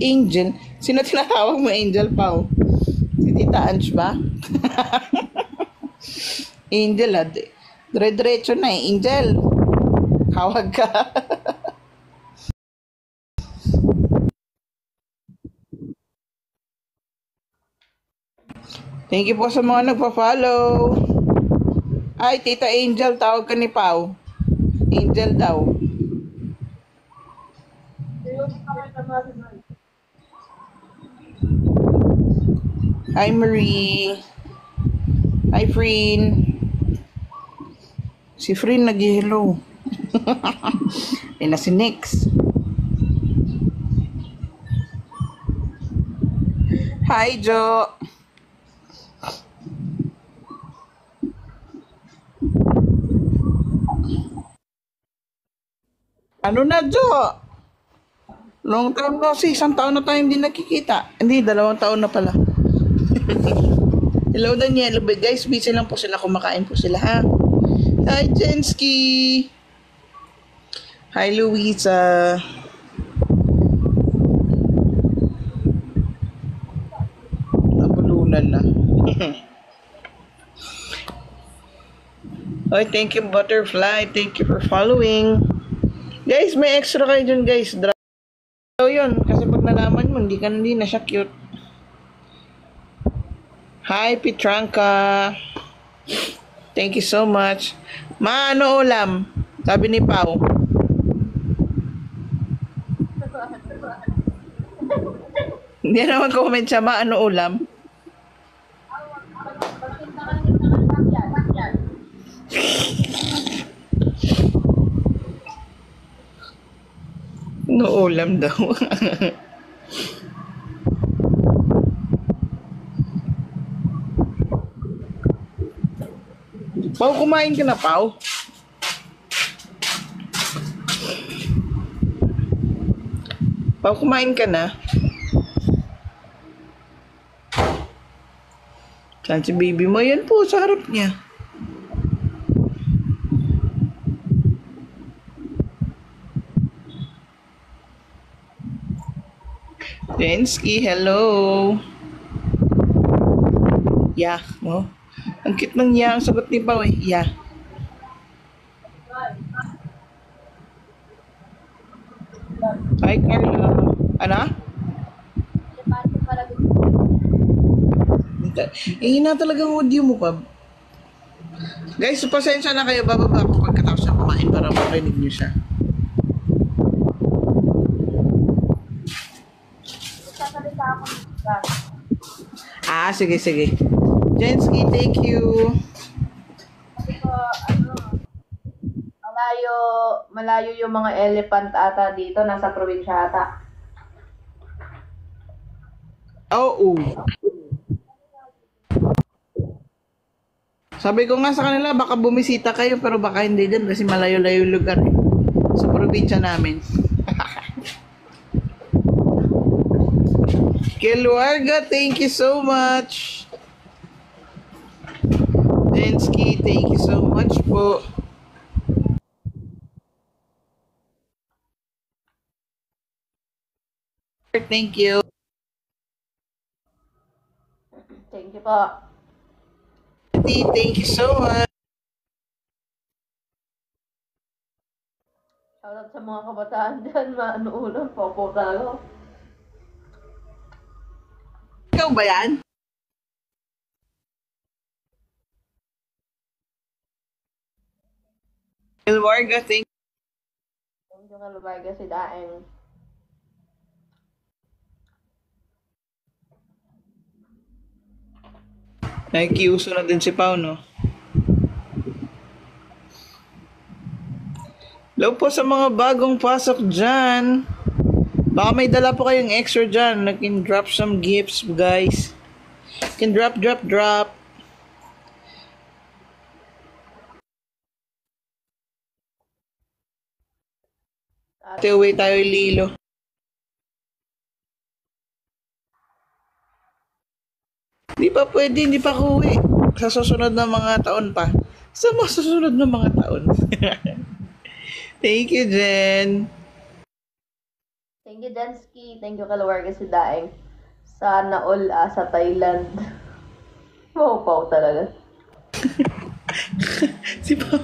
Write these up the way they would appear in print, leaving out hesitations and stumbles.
Angel. Sino tinatawag mo Angel, Pao? Si Tita Ange ba? Angel, dire-diretso na eh. Angel, tawag ka. Thank you po sa mga nagpa-follow. Ay, Tita Angel, tawag ka ni Pao. Angel daw. Hi, Marie. Hi, Freen. Si Freen nag-hello. Ay na si Nix. Hi, Jo. Ano na, Jo? Long time no see. Isang taon na tayo hindi nakikita. Hindi, 2 taon na pala. Hello, Daniel. Guys, busy lang po sila. Kumakain po sila, ha? Hi, Jensky. Hi, Louisa. Nabulunan na. Oy, thank you, Butterfly. Thank you for following. Guys, may extra kayo dyan, guys. Draw yun. Kasi pag nalaman mo, hindi na siya cute. Hi, Petranka. Thank you so much. Ma, ano ulam? Sabi ni Pao. Hindi naman comment siya, ma, ano ulam? No ulam daw. Pao, kumain ka na, Pao? Pao, kumain ka na? Saan si baby mo? Yan po, sa harap niya. Densky, hello. Yeah, oh. Ang cute ng yeah, ang sagot ni Pao eh. Yeah. Hi, Carla. Ano? Na talaga ang audio mo, Pab. Guys, pasensya na kayo. Bababa ako pagkatapos na kumain para marinig niyo siya. Sige, sige. Jensky, thank you. Malayo yung mga elephant ata dito. Nasa probinsya ata. Oo. Sabi ko nga sa kanila, baka bumisita kayo, pero baka hindi din kasi malayo-layo lugar eh. Sa probinsya namin. Keluarga, thank you so much. Jensky, thank you so much po. Thank you. Thank you po. Thank you so much. Shoutout sa mga kabataan dyan. Ano ulam? Popo tayo. Ikaw ba yan? Keluarga, thank you. Thank you, Keluarga, si Daeng. Nakikiuso na din si Pao, no? Hello po sa mga bagong pasok dyan. Baka may dala po kayong extra dyan. You can drop some gifts, guys. You can drop. Away tayo, Lilo. Di pa pwede, hindi pa kuwi. Sa susunod na mga taon pa. Sa mga susunod na mga taon. Thank you, Jen. Thank you, Jansky. Thank you, Kalawar, kasi daing. Sana all sa Thailand. Wow, talaga. Si Pao,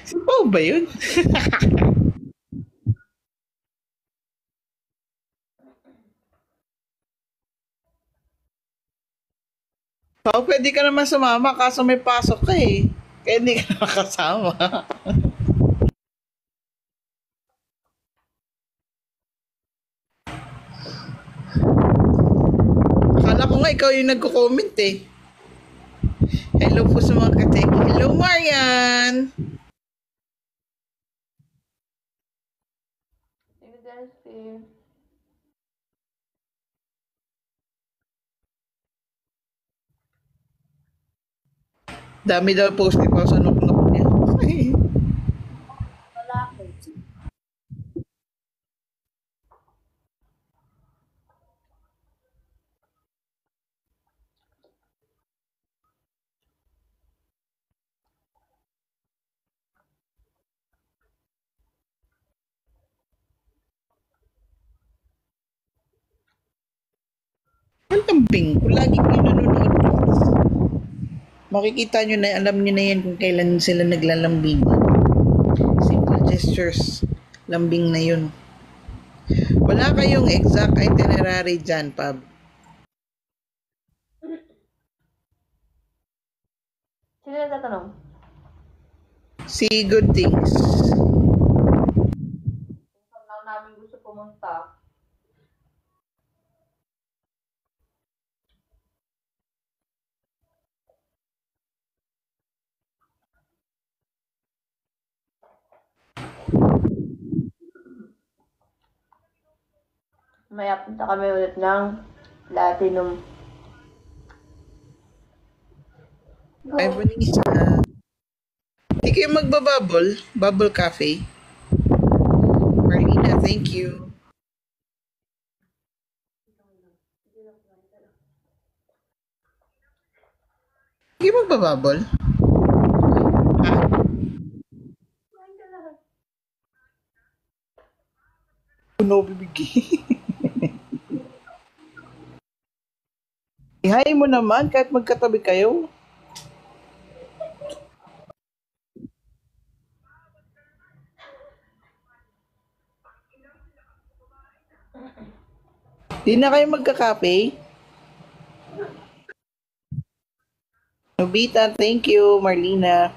si Pao ba yun? Pao, pwede ka naman sumama kaso may pasok ka eh. Kaya hindi ka nakasama. Akala ko nga ikaw yung nagko-comment eh. Hello po sa mga kateki. Hello, Marian! Thank you, Jansky. Dami daw post ni Pao sa nok-nok niya. Lalaki. Ang lambing ko. Lagi ko yung nanonood. Makikita nyo na, alam nyo na yan kung kailan sila naglalambing. Simple gestures. Lambing na yun. Wala kayong exact itinerary dyan, Pab. Sino nagtatanong? See good things. Saan lang namin gusto pumunta? Maya punta kami ulit ng Platinum. Ay, Vanessa. Hindi kayo magbabubble? Bubble cafe? Marlena, thank you. Hindi kayo magbabubble? Ha? No, bibigi. Ihay mo naman kahit magkatabi kayo. Di na kayo magkakape? Nobita, thank you, Marlena.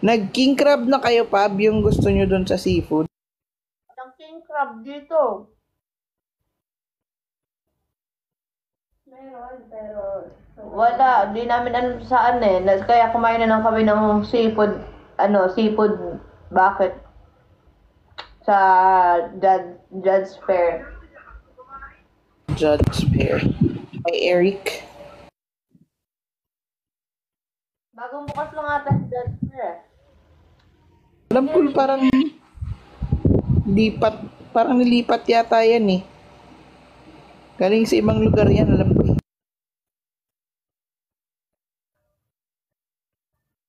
Nag-king crab na kayo, Pab, yung gusto nyo dun sa seafood. Ang king crab dito. Meron, pero... Wala, di namin alam saan eh. Kaya kumain na lang kami ng seafood, seafood bucket sa Judge Fair. Judge Bear. Hi, Eric. Bagong bukas lang ata si Judge Fair eh. Alam ko parang parang nilipat yata yan eh. Galing sa ibang lugar yan, alam ko eh.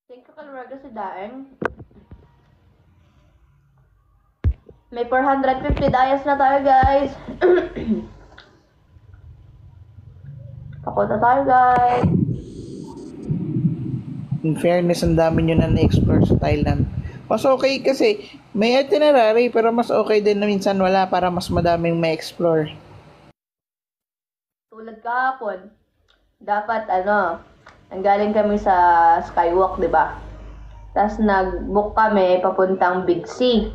Thank you, Kalwarga, si Daeng. May 450 dayas na tayo, guys. Ako na tayo, guys. In fairness, ang dami nyo na na-explore sa Thailand. Mas okay kasi may itinerary pero mas okay din na minsan wala para mas madaming ma-explore. Tulad kahapon, dapat nanggaling kami sa Skywalk, di ba? Tapos nag-book kami papuntang Big C.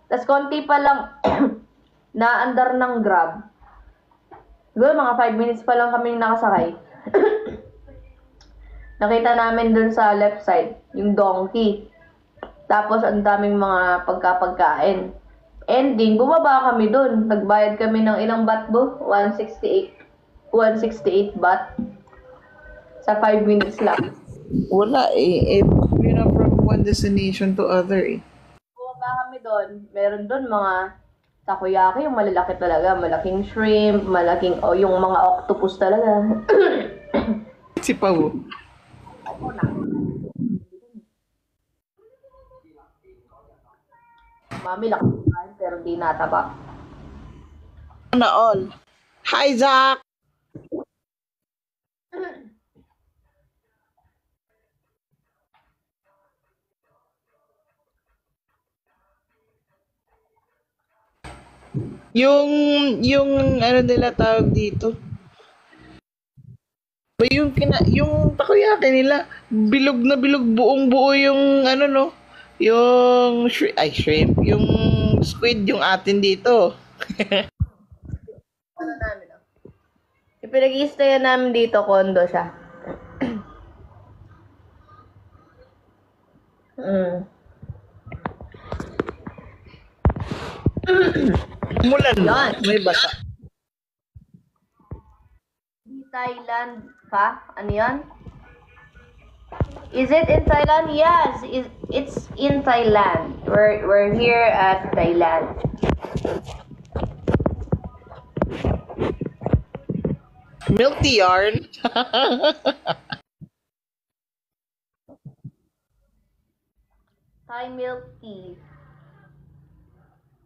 Tapos konti pa lang naandar ng Grab. Siguro mga 5 minutes pa lang kami nakasakay. Nakita namin dun sa left side, yung donkey. Tapos ang daming mga pagkapagkain. Ending, bumaba kami dun. Nagbayad kami ng ilang baht bo? 168 baht. Sa 5 minutes lang. Wala eh. From one destination to other eh. Bumaba kami dun. Meron dun mga takoyaki, yung malalaki talaga. Malaking shrimp, yung mga octopus talaga. Si Pao. Mami, lakas pero di nataba. Na all. Hi, Zach! Yung ano nila tawag dito? Ba yung takoyaki nila, bilog na bilog, buong buo yung ano no, yung shrimp, yung squid yung atin dito. Ano namin, oh. Yung pinag-i-stayan namin dito, condo siya. Mulan, Yan. may basa. Di Thailand pa? Ano yan? Is it in Thailand? Yes, it's in Thailand. We're here at Thailand. Milk tea yarn. Thai milk tea.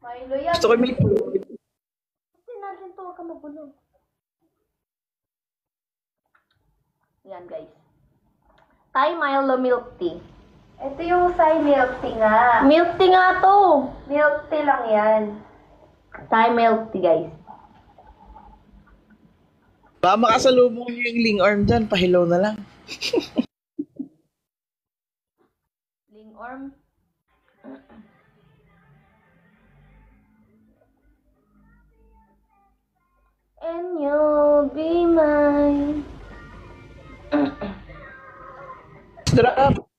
Milo yan. Gusto ko milk tea. Hindi natin to, huwag ka magulo. Yan guys. Thai Milo milk tea. Ito yung Thai milk tea nga. Milk tea nga to. Milk tea lang yan. Thai milk tea guys. Baka makasalubong niyo yung lingorm dyan, pahilaw na lang. Lingorm. And you'll be mine. Drop.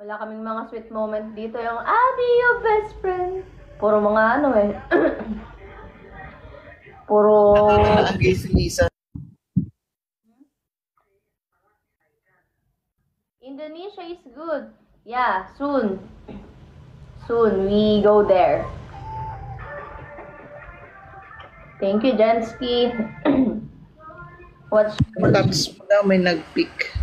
Wala kaming mga sweet moment dito. Yung, I'll be your best friend. Puro mga ano eh. Puro... Ang si Lisa. Indonesia is good. Yeah, soon. Soon, we go there. Thank you, Jensky. What's... Tapos daw may nag-pick.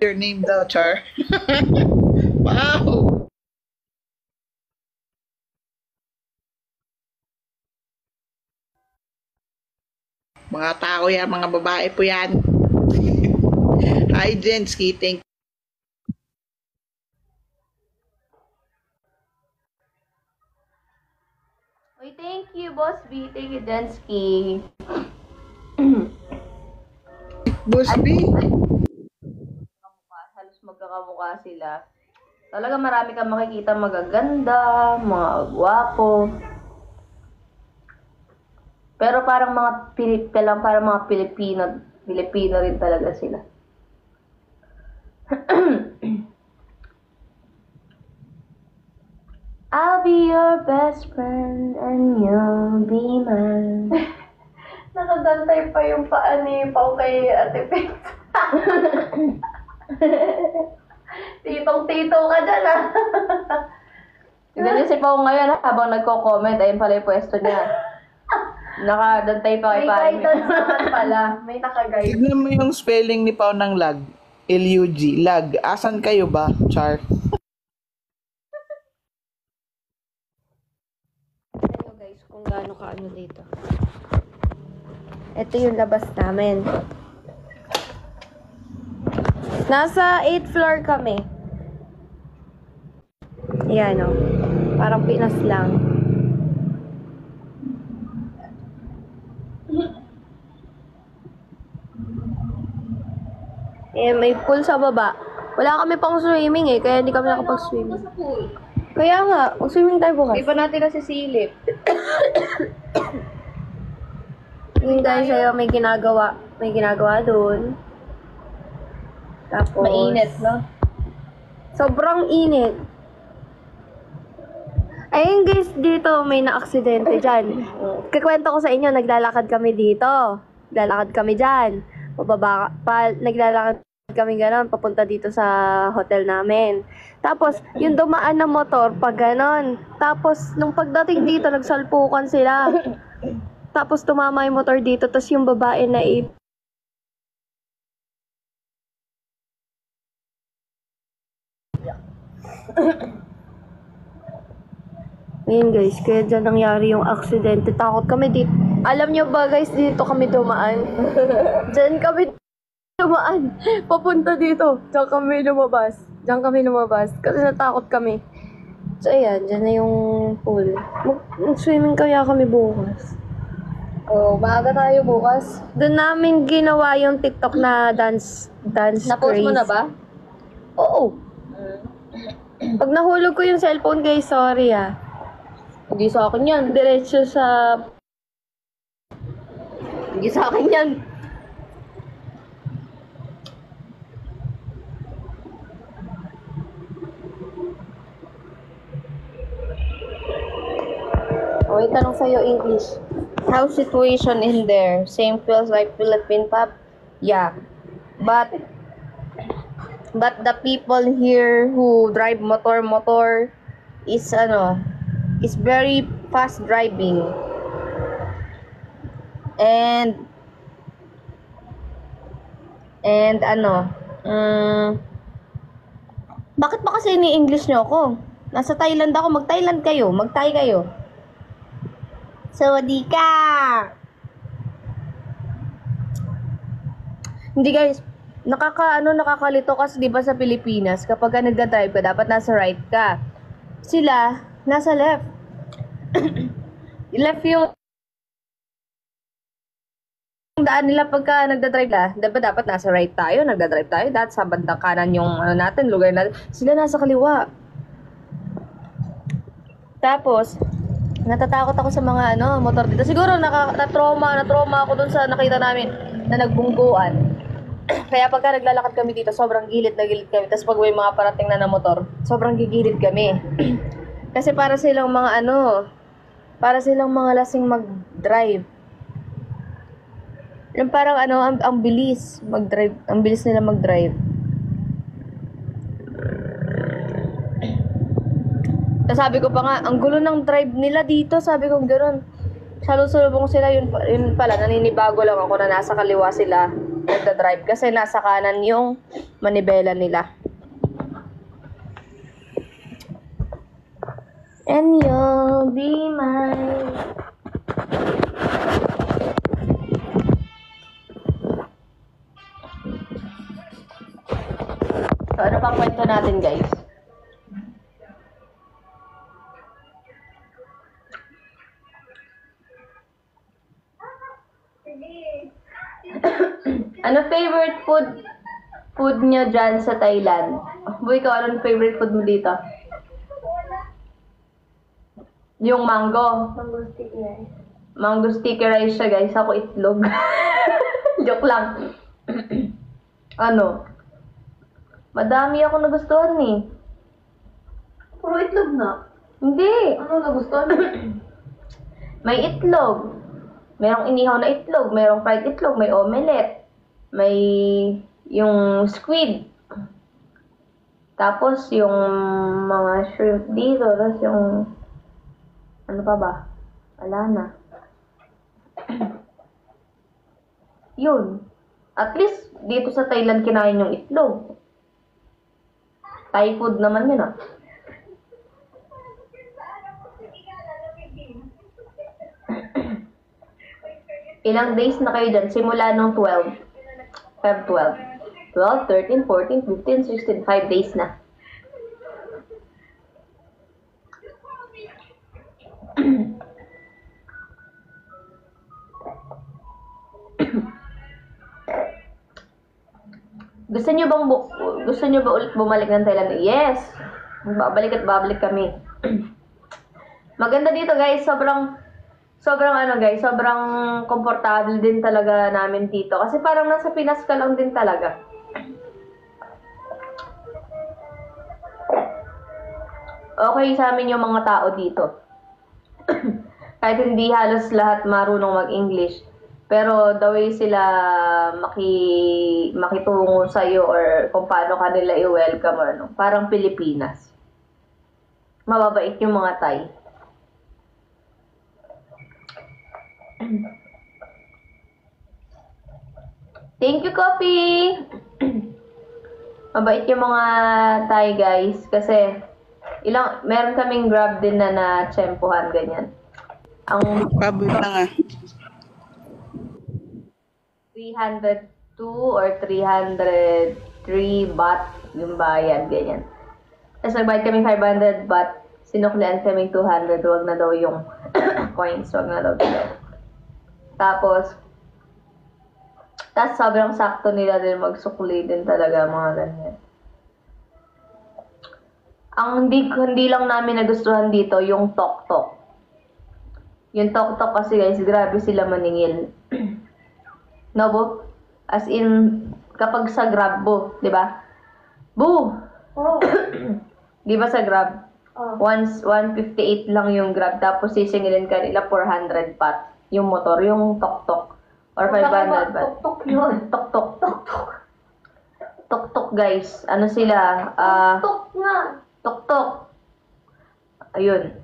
Your name daw, Char. Wow! Mga tao yan, mga babae po yan. Hi, Jensky. Thank Uy, thank you, Boss B. Thank you, Jensky. Boss B. Halos magkakamukha sila. Talaga marami kang makikita magaganda, mga gwapo. Pero parang mga parang mga Pilipino rin talaga sila. I'll be your best friend and you'll be mine. Nakadantay pa yung paa ni Pao kay Ate Pet. Titong-tito ka dyan ah. Ganyan si Pao ngayon habang nagko-comment. Ayun pala yung pwesto niya. Nakadantay pa kay May Pao. guidance naman pala. May naka-guide. Tignan mo yung spelling ni Pao ng lag. L-U-G. Lag. Asan kayo ba, Char? Hello guys, kung gaano ka ano dito. Ito yung labas namin. Nasa 8th floor kami. Yan o. Parang Pinas lang. May pool sa baba. Wala kami pang swimming eh, kaya hindi kami nakapag-swimming. Kaya nga, mag-swimming tayo bukas. Di pa natin nasisilip. Yung guys, sa'yo may ginagawa. May ginagawa doon. Tapos... Mainit, no? Sobrang init. Ayun guys, dito may na-aksidente dyan. Kikwento ko sa inyo, naglalakad kami dito. Naglalakad kami dyan. Naglalakad kami gano'n, papunta dito sa hotel namin. Tapos, yung dumaan na motor, pag gano'n. Tapos, nung pagdating dito, nagsalpukan sila. tapos tumama yung motor dito, tapos yung babae na Ngayon guys, kaya dyan nangyari yung aksidente. Takot kami dito. Alam nyo ba guys, dito kami dumaan. Dyan kami dumaan. Papunta dito. Diyan kami lumabas. Diyan kami lumabas. Kasi natakot kami. So ayan, dyan na yung pool. Mag-swimming kaya kami bukas. Oh, maaga tayo bukas. Doon namin ginawa yung TikTok na dance Na-post mo craze. na ba? Oo. Pag nahulog ko yung cellphone guys, sorry ah. Hindi sa akin yan. Diretso sa... Hindi sa akin yan. May tanong sa'yo, English. How's situation in there? Same feels like Philippine pub? Yeah. But the people here who drive motor is is very fast driving. And bakit ba kasi ini-English nyo ako? Nasa Thailand ako, mag-Thailand kayo, mag-Thai kayo. Sawadee ka! Hindi guys, nakakalito kasi 'di ba sa Pilipinas, kapag nagda-drive ka, dapat nasa right ka. Sila nasa left. Left yung daan nila pagka nagda-drive ka, dapat nasa right tayo, nagda-drive tayo, dapat sa bandang kanan yung natin, lugar natin. Sila nasa kaliwa. Tapos, natatakot ako sa mga motor dito. Siguro na-trauma ako dun sa nakita namin na nagbungguan. Kaya pagka naglalakad kami dito, sobrang gilid na gilid kami. Tapos pag may mga parating na motor, sobrang gigilid kami. Kasi para silang mga para silang mga lasing mag-drive. Yung parang ang bilis mag-drive. Ang bilis nila mag-drive. Tapos sabi ko pa nga, ang gulo ng drive nila dito. Sabi ko gano'n. Salusulubong sila, yun pala, naninibago lang ako na nasa kaliwa sila nagda-drive. Kasi nasa kanan yung manibela nila. And you'll be mine. So, ano pang kwento natin, guys? Ano favorite food nyo dyan sa Thailand? Boy, ikaw, anong favorite food mo dito? Yung mango. Mango sticky rice. Mango sticky rice siya, guys. Ako itlog. Joke lang. Madami ako nagustuhan eh. Puro itlog na. Hindi. Ano nagustuhan? May itlog. Merong inihaw na itlog. Merong fried itlog. May omelette. May yung squid. Tapos yung mga shrimp dito. Tapos yung ano pa ba? Wala na. Yun. At least dito sa Thailand kinain yung itlog. Thai food naman yun ah. Ilang days na kayo dyan? Simula nung 12. Feb 12. 12, 13, 14, 15, 16. 5 days na. Gusto niyo ba ulit bumalik ng Thailand? Yes. Babalik at babalik kami. Maganda dito, guys. Sobrang komportable din talaga namin dito. Kasi parang nasa Pinas ka lang din talaga. Okay sa amin yung mga tao dito. Kahit hindi halos lahat marunong mag-English. Pero the way sila makitungo sa'yo or kung paano ka nila i-welcome or parang Pilipinas. Mababait yung mga Thai. Thank you, Coffee! Mabait yung mga Thai guys kasi meron kaming Grab din na na-tsempuhan, ganyan. Ang Paboy lang 302 or 303 baht yung bayad, ganyan. Tapos nagbayad kaming 500 baht, sinuklian kaming 200, wag na daw yung coins, wag na daw dito. Tapos sobrang sakto nila din magsukli din talaga, mga ganyan. Ang hindi lang namin nagustuhan dito, yung tok-tok. Yung tok-tok kasi guys, grabe sila maningil. No, bo? As in, kapag sa Grab, bo, di ba? Bo! Oh. Di ba sa Grab? Oh. Once, 158 lang yung Grab, tapos sisingilin ka nila 400 baht. Yung motor, yung tok-tok. Or 500 baht. Tok-tok yun. Tok-tok. Tok-tok. Tok-tok guys. Ano sila? Tok nga. Tok-tok. Ayun.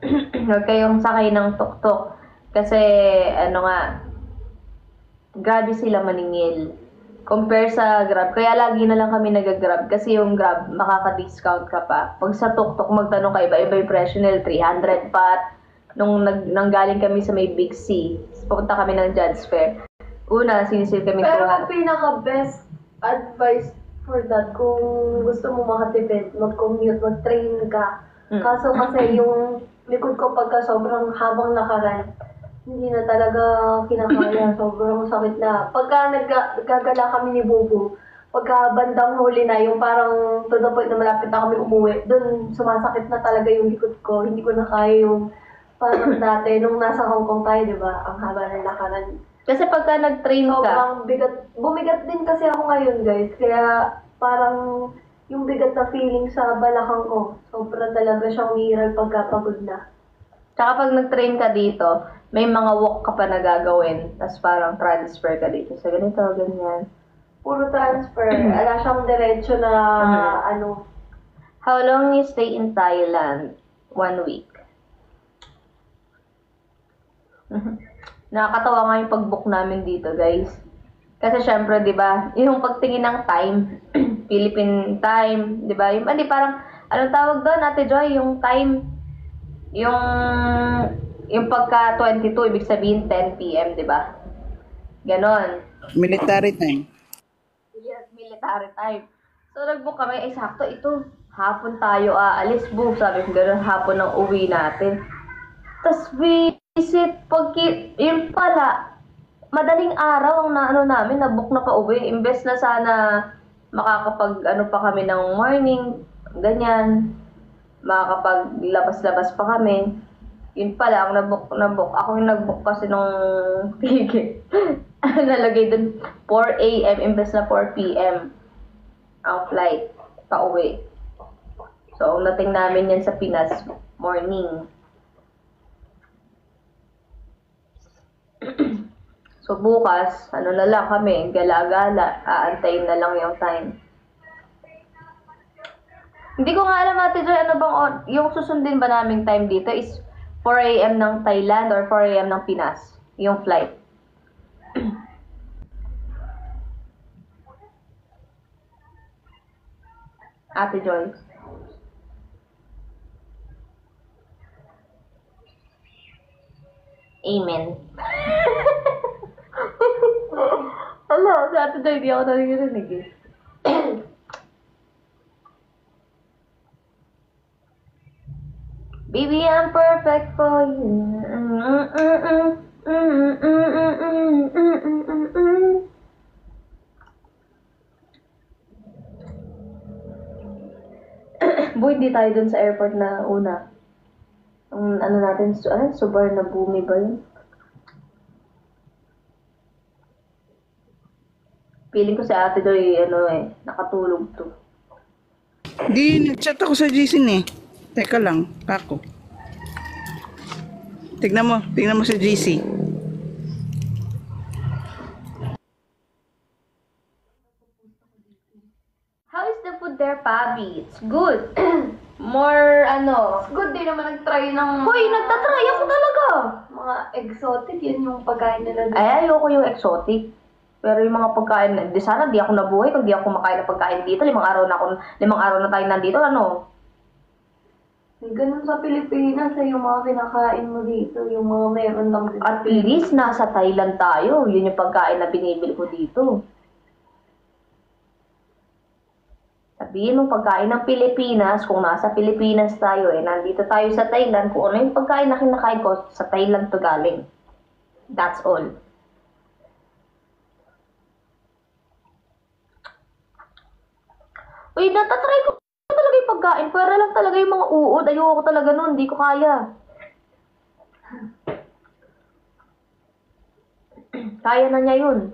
Huwag kayong sakay ng tok-tok. Kasi, ano nga, grabe sila maningil. Compare sa Grab. Kaya lagi na lang kami nag-Grab. Kasi yung Grab, makaka-discount ka pa. Pag sa tok-tok, magtanong ka, iba-iba yung presyo nila. 300 baht. Nung nanggaling kami sa may Big C, pupunta kami ng Judge Fair. Una, sinisil kami Pero 200. ang pinaka-best advice for that, kung gusto mo makatipid, mag-commute, mag-train ka. Kaso kasi yung likod ko pagka sobrang habang nakaraan, hindi na talaga kinakaya. Sobrang sakit na. Pagka nagagala kami ni Bubu, pagka bandang huli na, yung parang to the point na malapit na kami umuwi, dun sumasakit na talaga yung likod ko. Hindi ko na kaya yung parang dati, nung nasa Hong Kong tayo, di ba? Ang haba ng lakaran. Kasi pagka nag-train ka, Sobrang bigat. Bumigat din kasi ako ngayon, guys. Kaya parang yung bigat na feeling sa balakang ko, sobrang talaga siyang hirap pagkapagod na. tsaka pag nag-train ka dito, may mga walk ka pa na gagawin. Tapos parang transfer ka dito sa ganito, ganyan. Puro transfer. Ala siyang diretso na ano. How long you stay in Thailand? 1 week. Nakakatawa nga yung pag-book namin dito, guys. Kasi syempre, 'di ba, yung pagtingin ng time, Philippine time, 'di ba? Yung parang anong tawag doon, Ate Joy, yung time yung pagka 22, ibig sabihin 10 PM, 'di ba? Ganon. Military time. Yes, military time. So nag-book kami, sakto ito. Hapon tayo aalis, book. Sabi ko gano'n, hapon ang uwi natin. Tapos visit, yun pala, madaling araw ang naano namin, na-book na pa uwi. Imbes na sana makakapag pa kami ng morning, ganyan. Makakapaglabas-labas pa kami. Yun pala, ang na-book. Ako yung nag-book kasi nung ticket. Nalagay dun 4 AM imbes na 4 PM ang flight pa uwi. So, ang dating namin yan sa Pinas, morning. So, bukas, na lang kami, gala-gala, aantayin na lang yung time. Hindi ko nga alam, Ate Joy, yung susundin ba naming time dito is 4 AM ng Thailand or 4 AM ng Pinas, yung flight. Ate Joy. Amen. Hello, si Ate Joy, di ako narinig eh. Baby, I'm perfect for you. Boy, hindi tayo dun sa airport na una. Natin, Suvarnabhumi ba yun? Feeling ko si Ate Doy, nakatulog to. Di, nag-chat ako sa Jason eh. Teka lang, kako. Tignan mo sa GC. How is the food there, Pabi? It's good. more ano. Good din naman nag-try ng... Hoy, nagtatry ako talaga. Mga exotic, yun yung pagkain nila. Ay, ayoko yung exotic. Pero yung mga pagkain, di sana di ako nabuhay kung di ako kumakain ng pagkain dito. 5 araw na tayo nandito, ano? Ganun sa Pilipinas, yung mga kinakain mo dito, yung mga meron lang dito. At least nasa Thailand tayo. Yun yung pagkain na binibili ko dito. Sabihin mo pagkain ng Pilipinas, kung nasa Pilipinas tayo, nandito tayo sa Thailand, kung ano yung pagkain na kinakain ko, sa Thailand to galing. That's all. Uy, natatry ko talaga yung pagkain, pero lang talaga yung mga uod. Ayoko talaga nun, hindi ko kaya. Kaya na niya yun.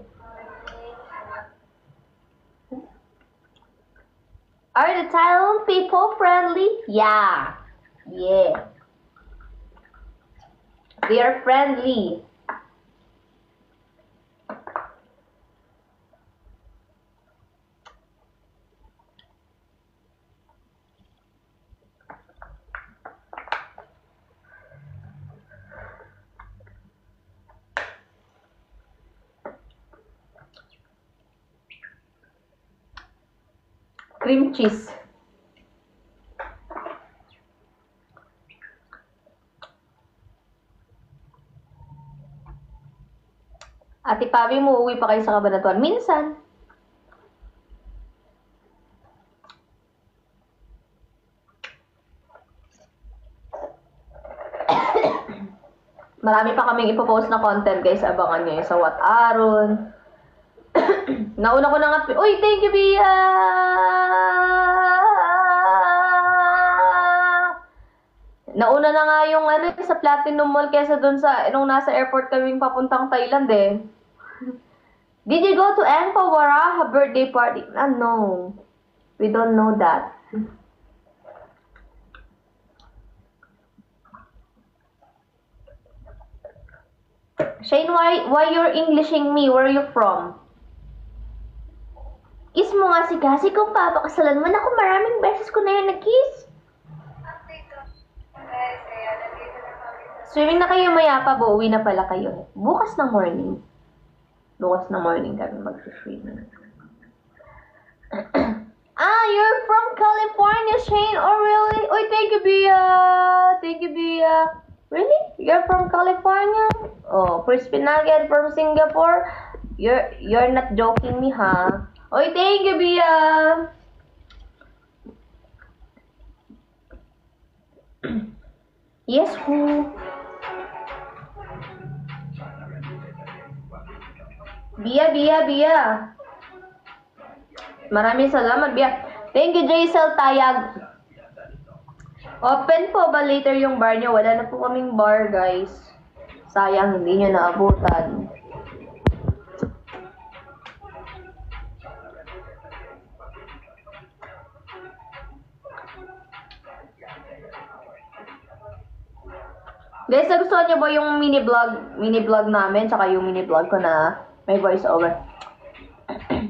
Are the Thailand people friendly? Yeah. Yeah. They are friendly. Cream cheese. Ate Pabi, mo uwi pa kayo sa Cabanatuan? Minsan. Marami pa kaming ipopost na content, guys. Abangan nyo yung sa What Aron. Nauna ko na nga. Uy, thank you, Bia! Nauna na nga yung sa Platinum Mall kesa dun sa, nung nasa airport kaming papuntang Thailand eh. Did you go to Angkor Wat birthday party? No. We don't know that. Shane, why you're Englishing me? Where are you from? Kiss mo nga si Cassie kung papakasalan mo. Naku, maraming beses ko na yun nag-kiss. Swimming na kayo maya pa, uwi na pala kayo. Bukas ng morning. Bukas ng morning kami mag-swimming. You're from California, Shane? Oh, really? Uy, thank you, Bia. Thank you, Bia. Really? You're from California? Oh, crispy nugget from Singapore? You're not joking me, huh? Oy, thank you, Bia. Yes, who? Bia. Maraming salamat, Bia. Thank you, Jaisel Tayag. Open po ba later yung bar nyo? Wala na po kaming bar, guys. Sayang, hindi nyo naabutan. Guys, nagustuhan nyo ba yung mini vlog namin, tsaka yung mini vlog ko na may voice over?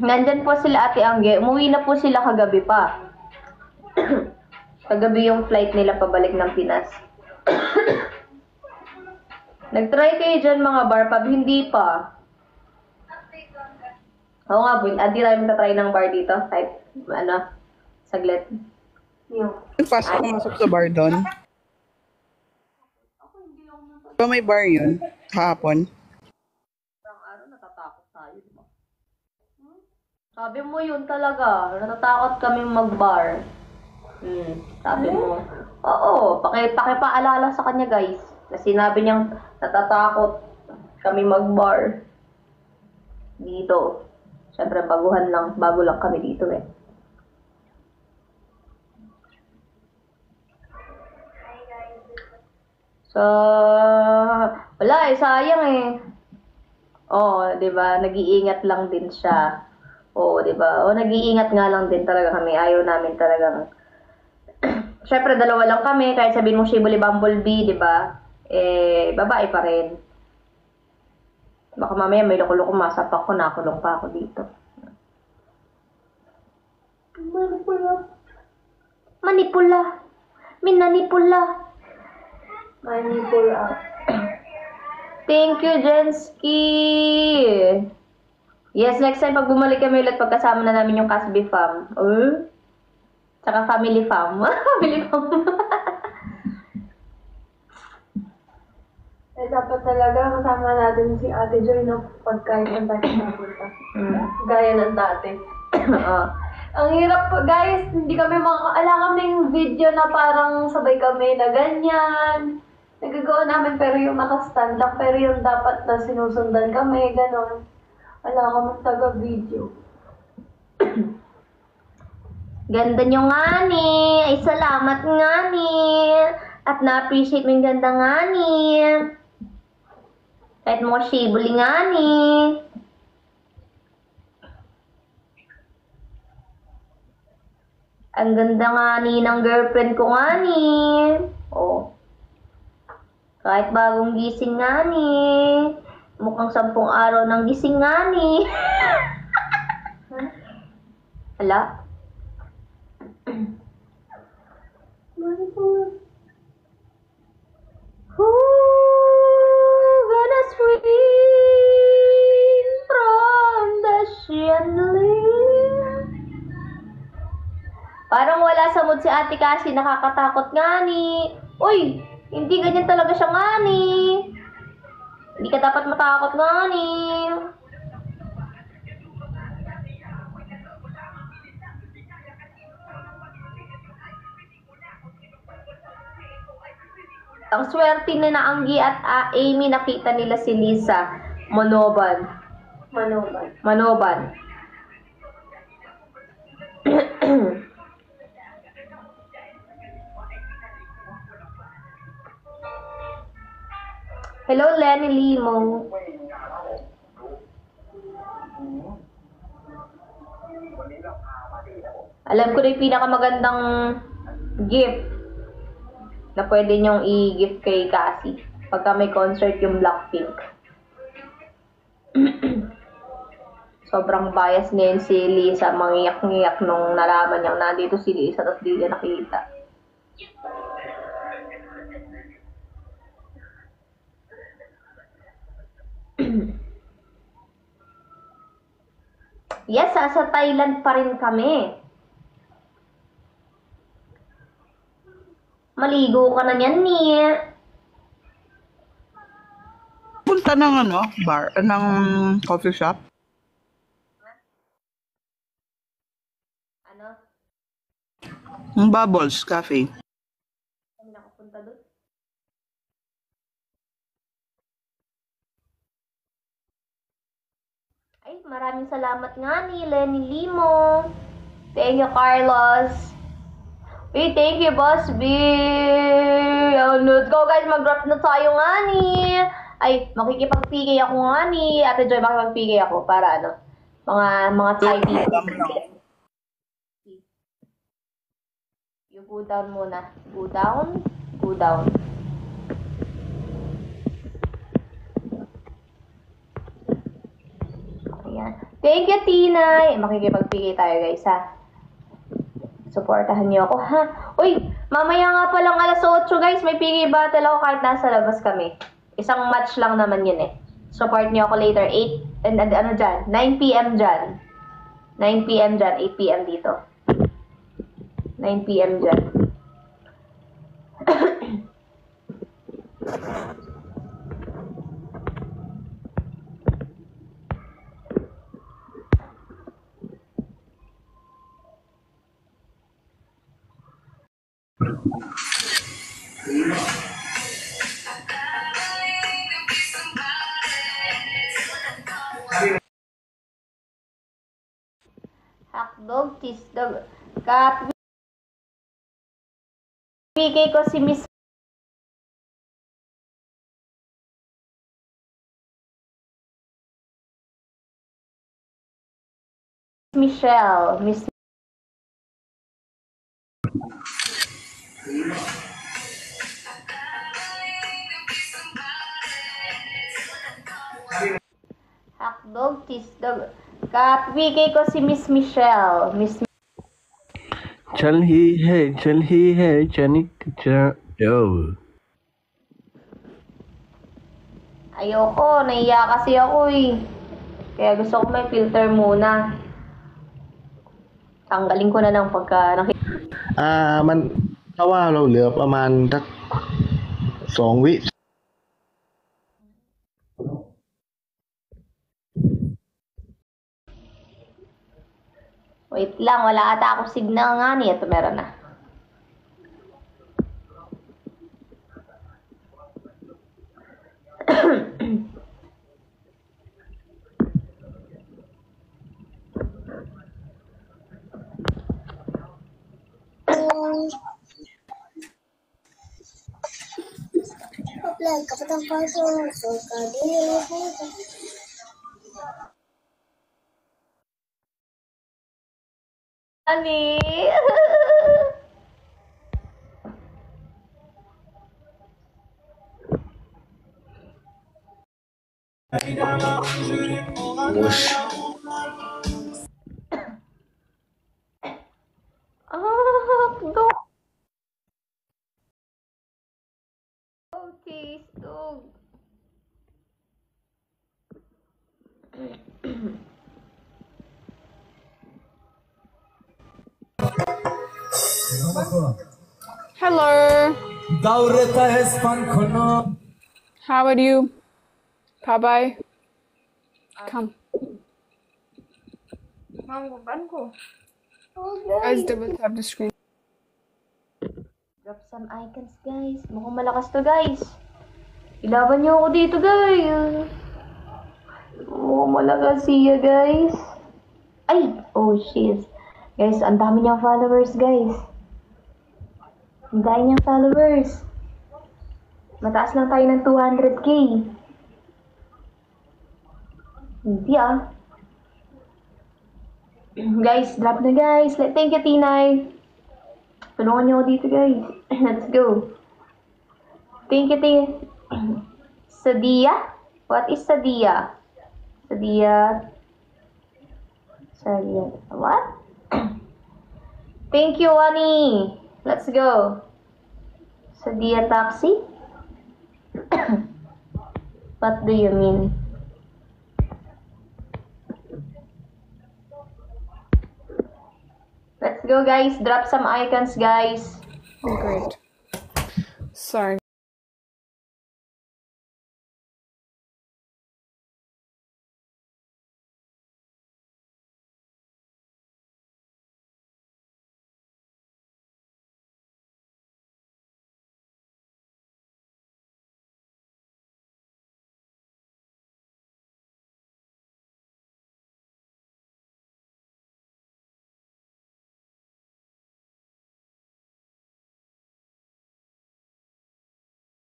Nandyan po sila Ate Angge. Umuwi na po sila kagabi pa. Kagabi yung flight nila pabalik ng Pinas. Nag-try kayo dyan mga bar pub? Hindi pa. Oo nga, hindi tayo magta-try ng bar dito. Kahit, saglit. Pumasok sa bar doon. Ba may bar yun? Kahapon? Parang natatakot tayo, diba? Sabi mo yun talaga. Natatakot kami mag-bar. Sabi mo. Oo, pakipaalala sa kanya, guys. Na sinabi niyang natatakot kami mag-bar. Dito. Siyempre, bago lang kami dito eh. So, wala sayang eh. Oh, 'di ba? Nag-iingat lang din siya. Oh, 'di ba? Oh, nag-iingat nga lang din talaga kami. Ayaw namin talagang Syempre, dalawa lang kami, kahit sabihin mo Shibuli Bumblebee, 'di ba? Babae pa rin. Baka mamaya may loko-loko masapak ko, nakulong pa ako dito. Manipula. Minanipula. Manipula. Thank you, Jensky. Yes, next time pag bumalik kami ulit, pagkasama na namin yung Casby Fam. Tsaka Family Fam. Family Fam. Dapat talaga kasama natin si Ate Joy no pagkainan tayo napunta. Gaya ng dati. Ang hirap po, guys. Hindi kami kaming video na parang sabay kami na ganyan. Nagagawa namin pero yung naka-stand lang. Pero yung dapat na sinusundan kami, ganon. Wala kami taga-video. Ganda nyo nga ni. Ay, salamat nga ni. At na-appreciate mo yung ganda nga ni. Kahit mo shibuli nga ni. Ang ganda nga ni ng girlfriend ko nga ni. Oh. Kahit bagong gising nga ni. Mukhang 10 araw ng gising nga ni. Hala? Gonna swing from the chandelier. Parang wala sa mood si Ate Cassie, nakakatakot nga ni. Uy, hindi ganyan talaga siya nga ni. Hindi ka dapat matakot nga ni. Ang swerte na Anggi at Amy, nakita nila si Lisa Manoban. Hello, Lenny Limo. Alam ko na yung pinakamagandang gift na pwede nyong i-gift kay Cassie pagka may concert yung Blackpink. Sobrang bias ngayon si Lisa, mangiyak-ngiyak nung nalaman niyang nandito si Lisa tapos di niya nakita. Yes, sa Thailand pa rin kami. Maligo ka na niyan, ni. Punta ng bar, ng coffee shop. Ano? Ng Bubbles Cafe. Kami nakapunta doon. Ay, maraming salamat nga ni Lenny Limo. Thank you, Carlos. Hey, thank you, Boss B. Let's go, guys. Mag-drop na tayo nga ni. Ay, makikipag-PK ako nga ni. Ate Joy, makikipag-PK ako para mga Thai people. You go down muna. Go down. Go down. Ayan. Thank you, Tina. Makikipag-PK tayo, guys, ha. Supportahan niyo ako, ha? Uy, mamaya nga palang 8:00, guys. May PK battle ako kahit nasa labas kami. Isang match lang naman yun, eh. Support niyo ako later. 8, and dyan? 9 p.m. dyan. 9 p.m. dyan. 8 p.m. dito. 9 p.m. dyan. Hotdog, cheese dog. Kapigay ko si Miss Michelle. Miss Hotdog, cheese dog. Kapigay ko si Miss Michelle. चल ही है चनिक yo. Ayoko, naiya kasi ako eh. Kaya gusto ko may filter muna. Tanggalin ko na lang pagka มันถ้าว่าเราเหลือประมาณสัก2 วิ Wait lang, wala ata akong signal nga niya. Ito meron na. Ani? Whoosh. Go. Okay, stop. Hello. How are you? Bye-bye. Come. Guys, double tap the screen. Drop some icons, guys. Mukhang malakas to, guys. Ilaban niyo ako dito, guys. Mukhang malakas siya, guys. Ay! Oh, shit. Guys, ang dami niyang followers, guys. Ang dami niyang followers. Mataas lang tayo ng 200k. Hindi ah. Guys, drop na guys. Thank you, Tinay. Tulungan niyo ako dito, guys. Let's go. Thank you, Tinay. Sadia? What is Sadia? Sadia. What? Thank you, Ani. Let's go. Sadia Taxi? What do you mean? Let's go, guys. Drop some icons, guys. Great. Sorry.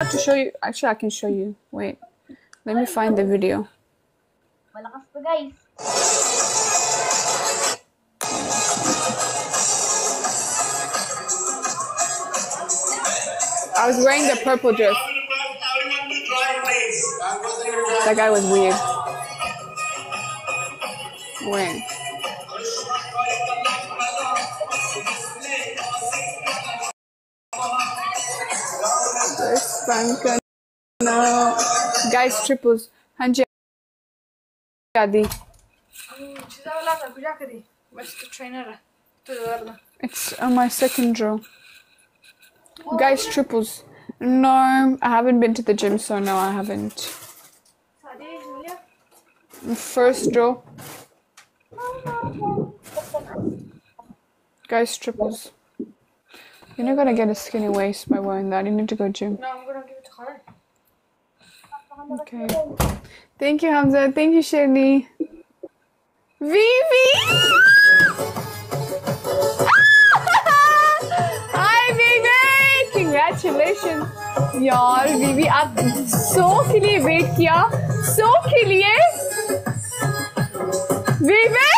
To show you, actually I can show you. Wait, let me find the video. Malakas to, guys. I was wearing the purple dress. That guy was weird. Wait. No. Guys, triples. Hanji Adi. It's on my second draw. Guys, triples. No, I haven't been to the gym, so no, I haven't. First draw. Guys, triples. You're not gonna get a skinny waist by wearing that. You need to go gym. No, I'm gonna give it to her. Okay. Thank you, Hamza. Thank you, Shirley. Vivi! Hi, Vivi! Congratulations. यार Vivi, आप 100 के लिए वेट किया 100 के लिए Vivi!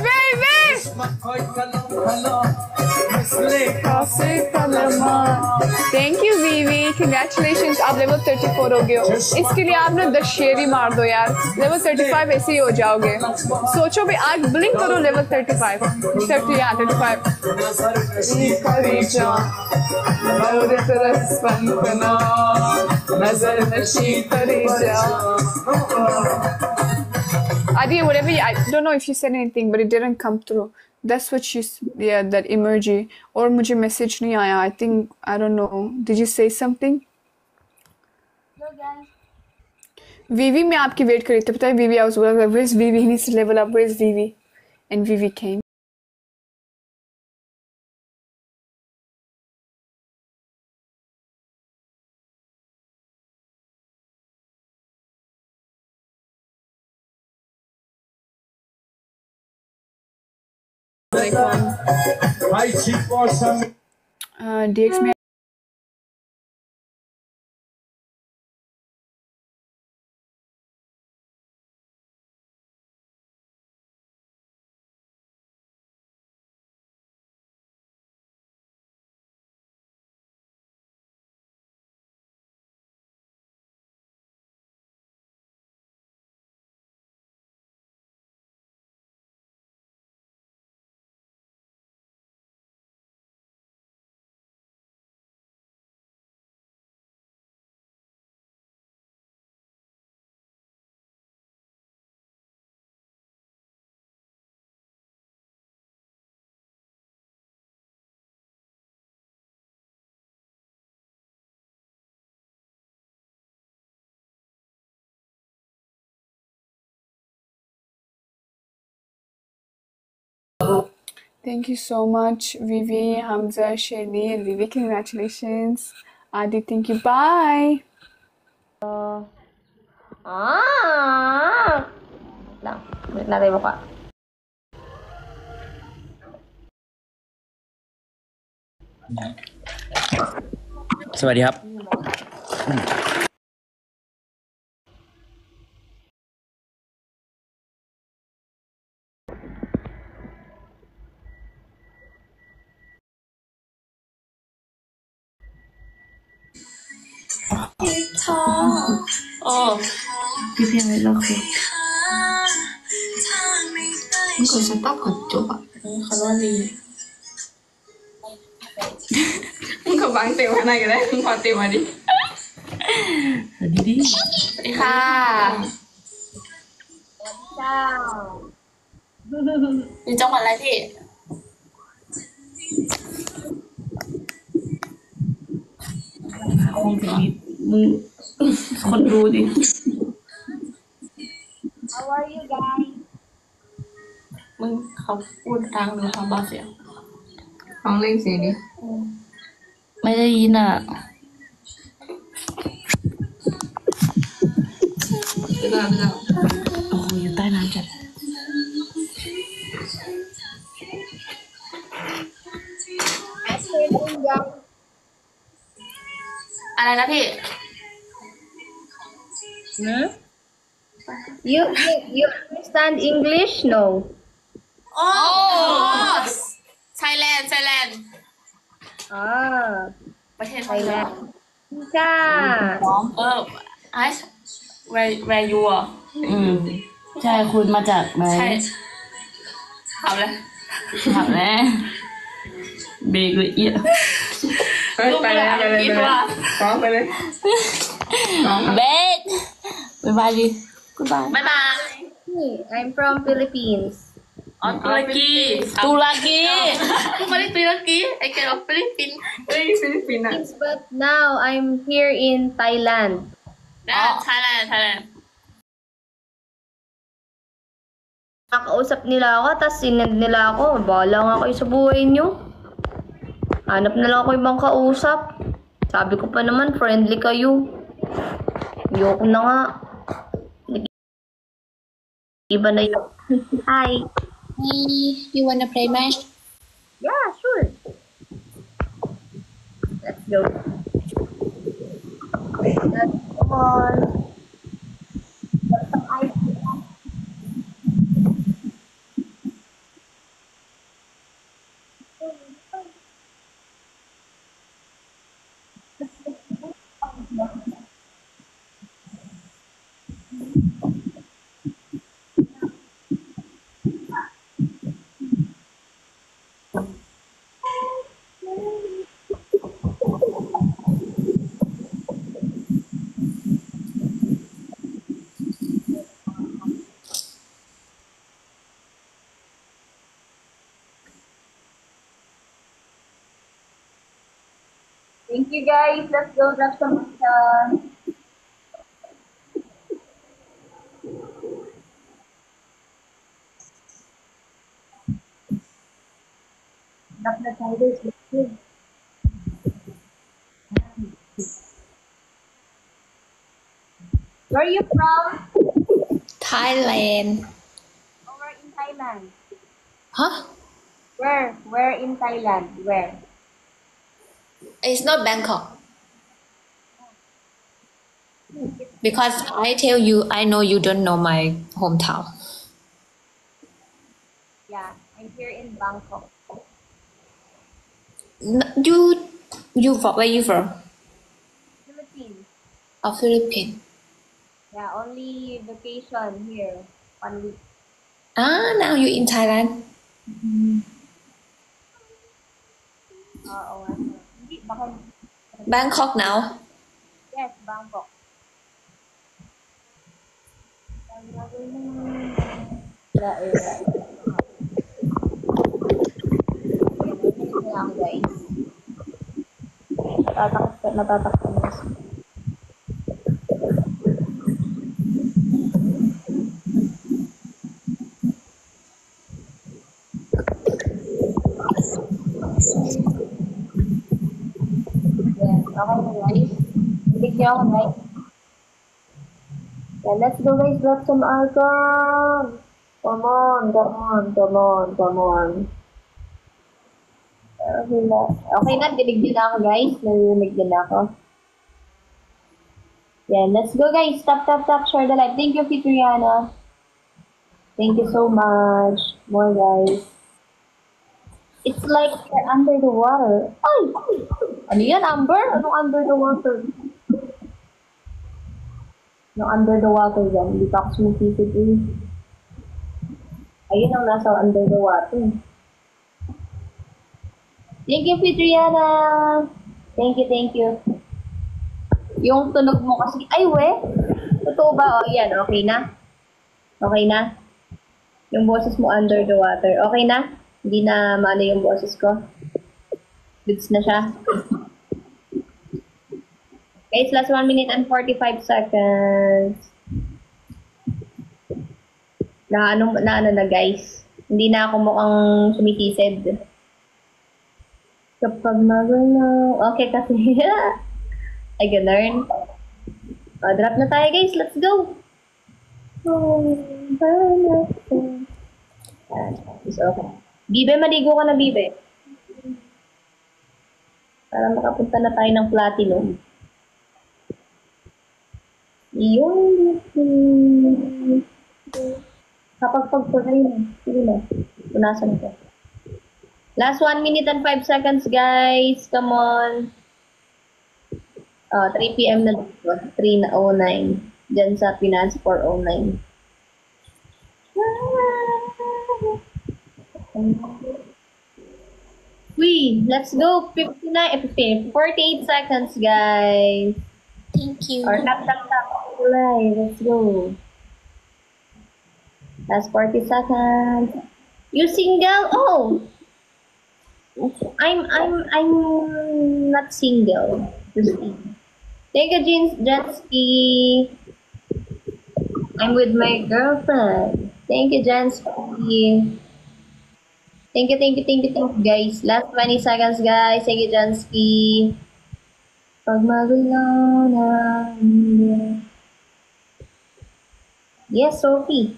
Vivi! Thank you Vivi, congratulations, आप level 34 हो गए हो. इसके लिए आप ना 10 शेर ही मार दो यार. Level 35 ऐसे ही हो जाओगे. सोचो भी आज blink करो level 35. 30 yeah 35. Adi, whatever, I don't know if you said anything, but it didn't come through. That's what yeah, that emoji. Or मुझे message नहीं आया. I think, I don't know. Did you say something? Hello guys. Vivi, मैं आपकी wait कर रही थी. पता है Vivi, I was like, where's Vivi? He needs to level up. Where's Vivi? And Vivi came. DX में Thank you so much, Vivi, Hamza, Shelly, and Vivi. Congratulations. Adi, thank you. Bye. Lang. Naray mo ka. สวัสดีครับ พี่เพียงเลยโอเคมึงกดสต็อปก่อนจบอ่ะเขาว่าดีมึงก็วางเต็มข้างในก็ได้มึงพอเต็มมาดิดีสวัสดีค่ะอยู่จังหวัดอะไรพี่คงเป็นมึงคนดูดิ How are you guys? มึงเขาพูดดังหรือเขาเบาเสียงลองเล่นเสียงดิไม่ได้ยินอ่ะไม่ได้โอ้โหอยู่ใต้น้ำจัดอะไรนะพี่ You understand English? No. โอ้ไทยแลนด์ Ah, ประเทศไทยแลนด์ ค่ะ where you อ่ะใช่คุณมาจากไหนใช่ถามแล้วเบรกเลยเอียไปเลยพร้อมไปเลยเบรกบ๊ายบายดิบ๊ายบาย I'm from Philippines. ตุรกีกูมาได้ตุรกีไอ้แกบอกฟิลิปปินส์อ่ะ But now I'm here in Thailand. Thailand Nakausap nila ako, tapos sinend nila ako. Bahala nga kayo sa buhay nyo. Hanap na lang ako ibang kausap. Sabi ko pa naman, friendly kayo. Ayoko na nga. Iba na yun. Hi. you wanna play match Yeah, sure. Let's go. That's all. Thank you guys. Let's go grab some matcha. Grab na tayo guys. Let's go. Where are you from? Thailand. Oh, we're in Thailand. Huh? Where? Where in Thailand? Where? It's not Bangkok. Because I tell you, I know you don't know my hometown. Yeah, I'm here in Bangkok. Where you from? Philippines. Oh, Philippines. Yeah, only vacation here. 1 week. Now you in Thailand. Oo. Hindi, baka... Bangkok now. Yes, Bangkok. Lang guys. Natatakot na. Yes, okay na guys. Bigyan niyo ako guys. Yeah, let's go guys, grab some alcohol. Come on. Okay na, dinig din ako guys. Narinig din ako. Yeah, let's go guys. Tap, share the live. Thank you, Fitriana. Thank you so much. More guys. It's like you're under the water. Ay! Ano yan, Amber? Anong under the water? Anong under the water yan? Hindi pa ako sumisisip eh. Ayun ang nasa under the water. Thank you, Fitriana. Thank you. Yung tunog mo kasi, ay we, totoo ba? O yan, okay na? Okay na? Yung boses mo under the water, okay na? Hindi na maano yung boses ko. Goods na siya. Guys, last 1 minute and 45 seconds. Na ano na guys. Hindi na ako mukhang sumitisid. Kapag magano. Okay kasi. I can learn. Drop na tayo guys. Let's go. It's okay. Bibe, maligo ka na, Bibe. Para makapunta na tayo ng platinum. Yun. Kapag pagpagay na. Sige na. Punasan ko. Last 1 minute and 5 seconds, guys. Come on. 3 p.m. na dito. 3:09. Diyan sa Pinas, 4:09. Let's go. 48 seconds, guys. Thank you. Or tap. Let's go. Last 40 seconds. You single? Oh, I'm not single. Take a jet ski. I'm with my girlfriend. Thank you, Jansky. Thank you, guys. Last 20 seconds, guys. Thank you, Jansky. Pag magulo na. Yes, Sophie.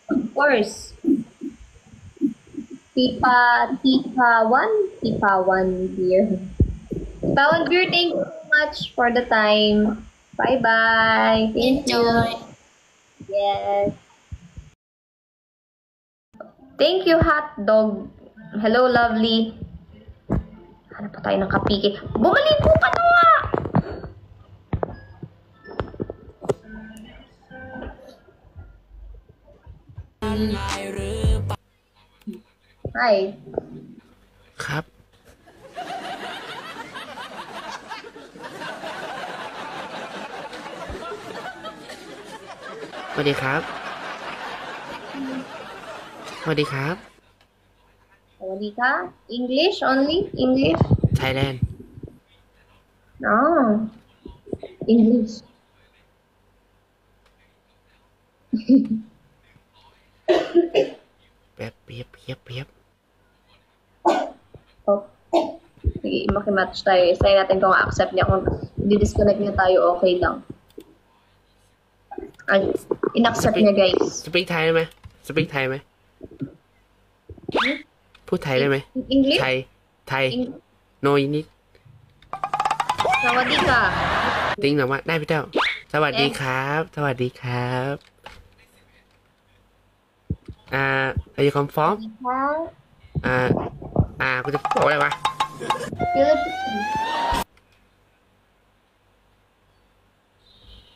Of course. Tipa 1 beer. Tipa 1 beer, thank you so much for the time. Bye-bye. Thank you. Yes. Thank you, hot dog. Hello, lovely. Hanap pa tayo ng kapiki. Bumalik po pa na nga! Hi. ครับ สวัสดีครับ สวัสดีครับ Sawadee ka? English only? English? Thailand Oh, English. เปียบ Oh. Sige, makimatch tayo. Try natin kung accept niya. Kung di-disconnect niya tayo, okay lang. In-accept niya, guys. สปีกไทยได้ไหมสปีกไทยไหมพูดไทยได้ไหม English? ไทยโนอินิด สวัสดีค่ะ ติ้งหน่อยว่าได้พี่เจ้าสวัสดีครับสวัสดีครับAre you come from กูจะบอกอะไรวะ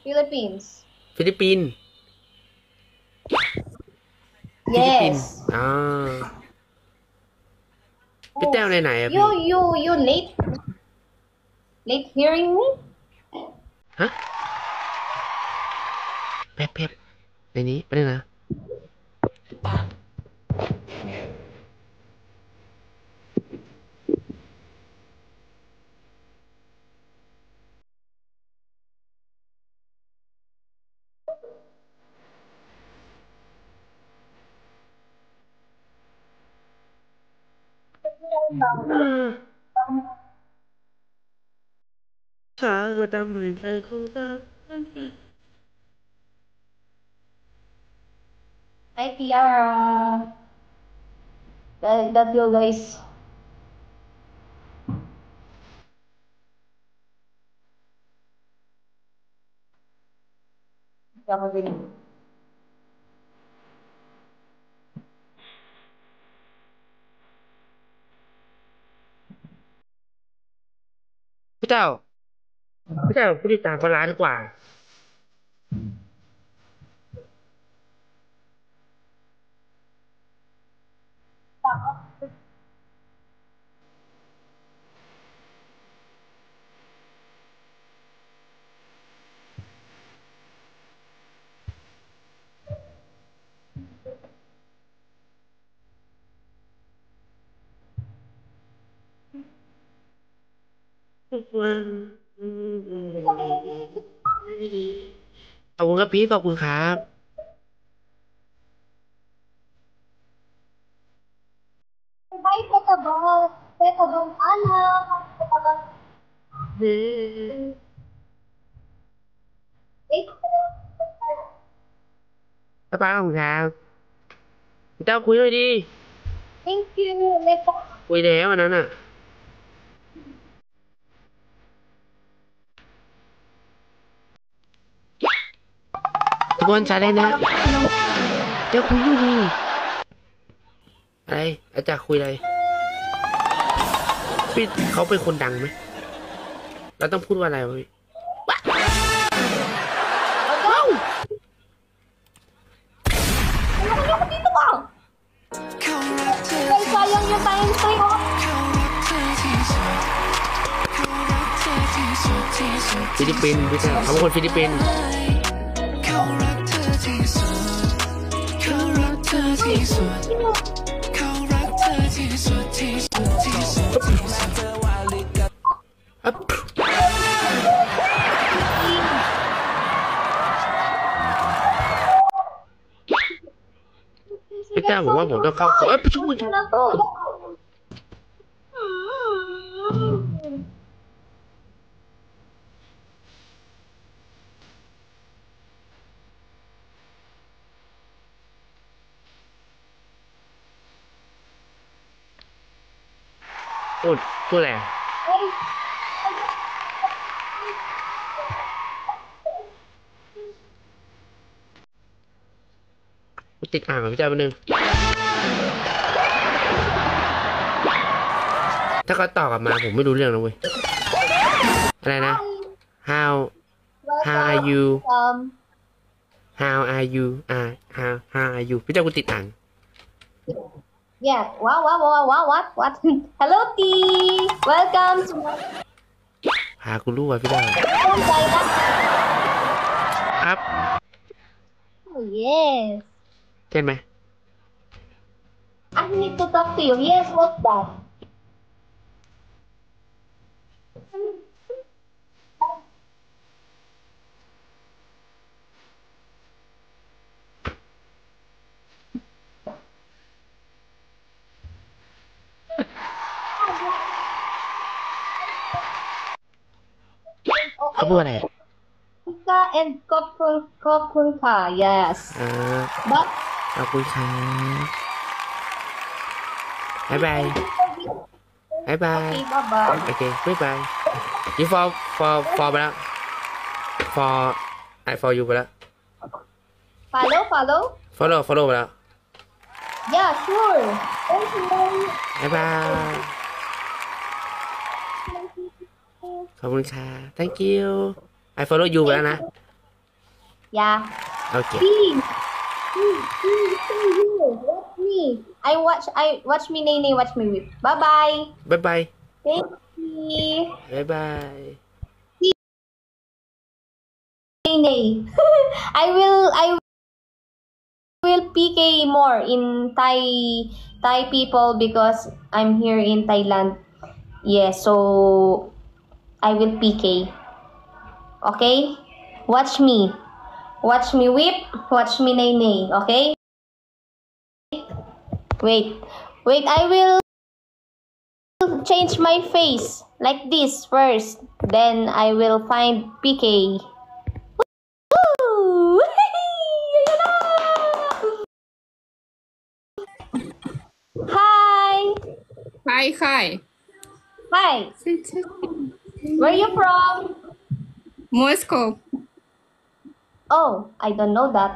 Philippines. ฟิลิปปินส์ Yes. พี่แต้วไหนอะพี่ You late hearing me? ฮะแป๊บในนี้ไปเลยนะช้าก็ดำหนึ่งใจของเธอ Hi, Tiara. That's you, guys. Kakabili. พี่เจ้าผู้ติดตามคนล้านกว่าขอบคุณครับพี่ขอบคุณครับ Hi, Petabong anak. Petabong. Wait. ป้าขอบคุณครับพี่เจ้าคุยหน่อยดิ Thank you, Lepa. คุยแล้วอันนั้นอ่ะทุกคนใช้ได้นะเดี๋ยวคุยด้วยดิอะไรอาจารย์คุยอะไรพี่เขาเป็นคนดังไหมเราต้องพูดว่าอะไรวะพี่Sayang yung time string, oh. ฟิลิปปินส์พี่เจ้าเขาเป็นคนฟิลิปปินส์พี่เจ้าบอกว่าผมต้องเข้าช่วยพูดอะไรติดอ่างกับพี่เจ้าแป๊บนึงถ้าเขาตอบกลับมาผมไม่รู้เรื่องนะเว้ยอะไรนะ how are you how are you how are you พี่เจ้ากูติดอ่าง Yeah. What? Hello, T. Welcome to หากูรู้ว่าพี่เจ้า Thailand. ครับ Oh, yes. เช่นไหม I need to talk to you. Yes, what's that? พูดอะไรอะ Pika and Kokunka, yes. ข But อบคุณครับบ๊ายบายบ๊ายบาย okay, bye-bye. โอเคบ๊ายบายยูฟอลไปแล้วI for you ไปแล้ว Follow? follow ไปแล้ว Yeah, sure. Thank you. บ๊ายบายขอบคุณค่ะ thank you I follow you ไปแล้วนะ Yeah. โอเค Please. Watch me. I watch me, Nene, watch me whip. Bye-bye. บ๊ายบาย Thank you. บ๊ายบาย Nene. I will PK more in Thai people because I'm here in Thailand. Yeah, so I will PK. Okay? Watch me. Watch me whip. Watch me Nene. Okay? Wait, I will change my face like this first. Then I will find PK. Woo! Hi. Hi. Hi. Where you from? Moscow. Oh, I don't know that.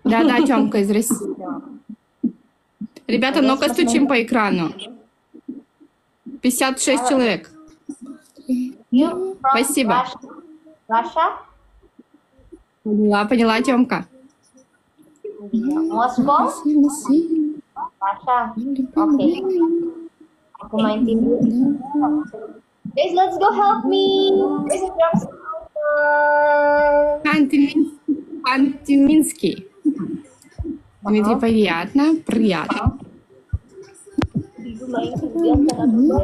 Да, Тёмка из России. Ребята, ну-ка стучим по экрану. 56 человек. You from Спасибо. Russia? Поняла, Тёмка. Moscow? Russia. Okay. Ako maintindihan. Guys, let's go help me. This is your Антиминский. Дмитрий, приятно. Hindi ko maintindihan talaga.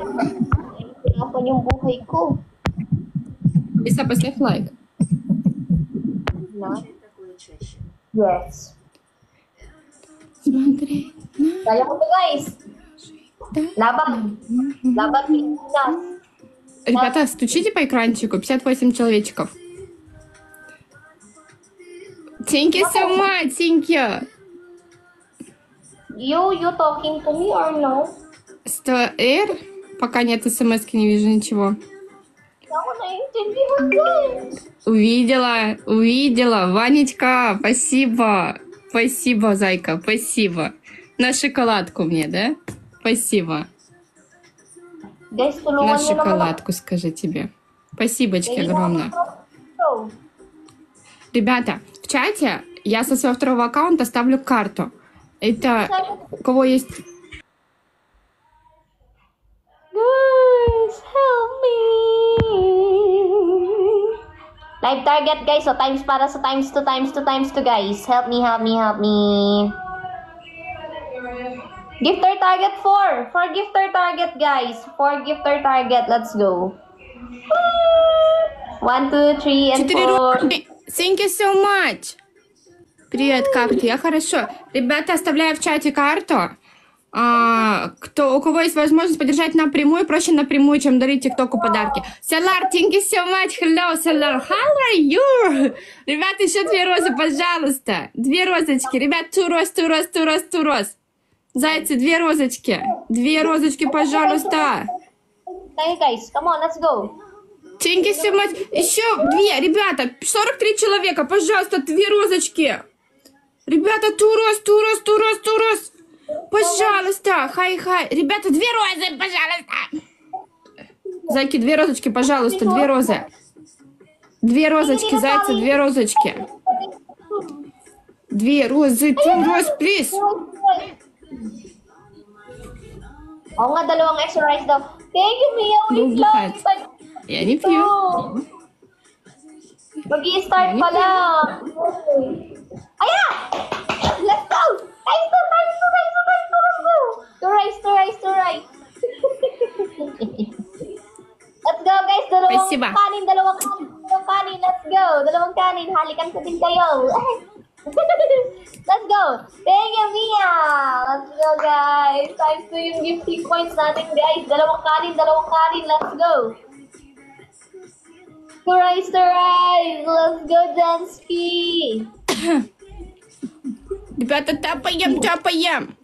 Pinapan yung buhay ko. Лиса, поставь лайк. No? Yes. Смотри. Kaya ko to, guys. Laban. Laban Pilipinas. Ребята, стучите по экранчику. 58 человечков. Thank you so much. Thank you. You talking to me or no? 100R. Пока нет смс-ки, не вижу ничего. Ako naiintindihan, guys. Увидела. Ванечка, спасибо, зайка, спасибо. На шоколадку мне, да? Спасибо. Guys, tulungan На niyo naman шоколадку, скажи тебе. Спасибочки огромное. ako. Ребята, в чате я со своего второго аккаунта ставлю карту. Это у кого есть... Guys, help me. Live target, guys. So, times para sa times 2, guys. Help me. Gifter target 4. For gifter target, guys. For gifter target. Let's go. 1, 2, 3, and 4. Thank you so much. Привет, как ты? Я хорошо. Ребята, оставляю в чате карту. У кого есть возможность поддержать напрямую, проще напрямую, чем дарить ТикТоку подарки. Салар, thank you so much. Hello, Салар. How are you? Ребята, еще 2 розы, пожалуйста. 2 розочки. Ребят, 2 роз. Зайцы, 2 розочки. 2 розочки, пожалуйста. Okay, guys. Come on, let's go. Thank you so much. Еще 2, ребята. 43 человека, пожалуйста, 2 розочки. Ребята, 2 роз. Пожалуйста, хай. Ребята, 2 розы, пожалуйста. Зайки, 2 розочки, пожалуйста, 2 розы. 2 розочки, зайцы, 2 розочки. 2 розы, 2 роз, please. Oo nga, 2 extra rice daw. Thank you, Mia. Wait lang. Я не пью. Mag-i-start pa lang. Ayan! Let's go! Times 2, let's go! 2 rice. Let's go, guys. Спасибо. Dalawang kanin. Let's go. 2 kanin. Halikan ko din kayo. Let's go. Thank you, Mia. Let's go, guys. Times 2 yung gifting points natin, guys. 2 kanin. Let's go. Rise the rise! Let's go, Jansky! Tapayam.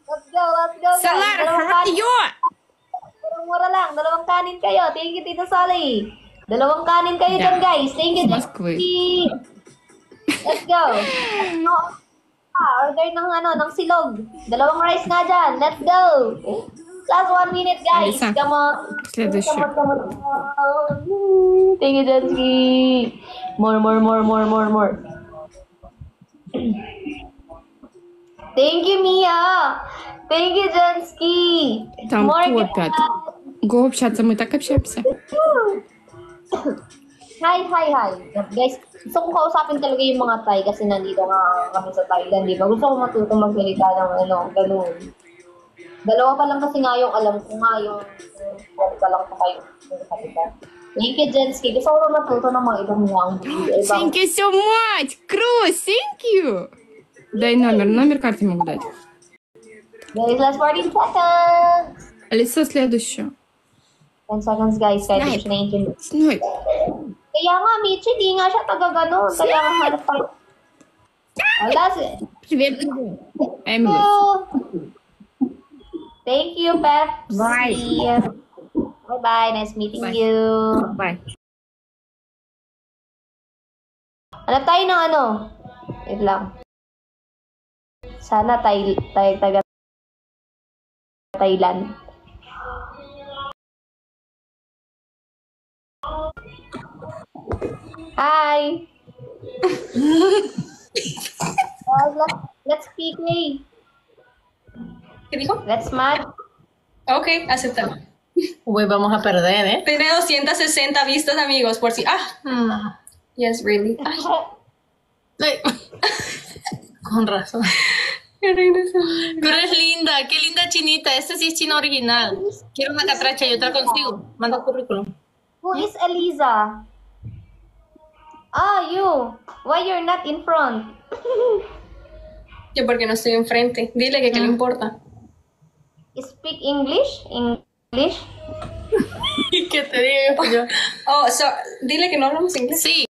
Let's go, guys! Salar, haratiyo! Mura lang, 2 kanin kayo. Thank you, Tito Sally. 2 kanin kayo dyan, guys. Thank you, Jansky. Let's go. Order ng silog. 2 rice nga dyan. Let's go. Last 1 minute, guys. Alisa. Come on. Следующий. Thank you, Jansky. More. Thank you, Mia. Thank you, Jansky. Там More топят. Го общаться, мы так общаемся. Hi. Guys, gusto kong kausapin talaga yung mga Thai kasi nandito nga kami sa Thailand, di ba? Gusto ko matutong magsalita ng ganun. 2 pa lang kasi nga yung alam ko nga yung pa lang pa kayo. Thank you, Jansky. Gusto ko matuto ng mga ibang Thank you so much. Cruz, thank you. Дай номер карты могу дать. Guys, last 14 seconds. Алиса, следующую. 10 seconds, guys. Kahit hindi siya na-intindi. Snipe. Kaya nga, Michi, di nga siya taga-ganon. Kaya nga, hanap pa. Wala siya. Привет. Emily. Thank you, Pepsi. Bye. Bye-bye. Nice meeting Bye. you. Bye. Hanap tayo ng ano? Wait lang. Sana tayo taga Thailand. Hi. Let's PK. ¿Qué dijo? Let's match. Ok, aceptado. Uy, vamos a perder, ¿eh? Tiene 260 vistas, amigos, por si... Yes, really. Ay. Con razón. Ya regresó. Pero es linda, qué linda chinita. Esta sí es china original. Quiero una catracha y otra consigo. Manda currículum. Who is Eliza? You. Why you're not in front? Yo porque no estoy enfrente. Dile que qué le importa. Speak English? English? ¿Qué te digo en español? Dile que no hablamos inglés. Sí.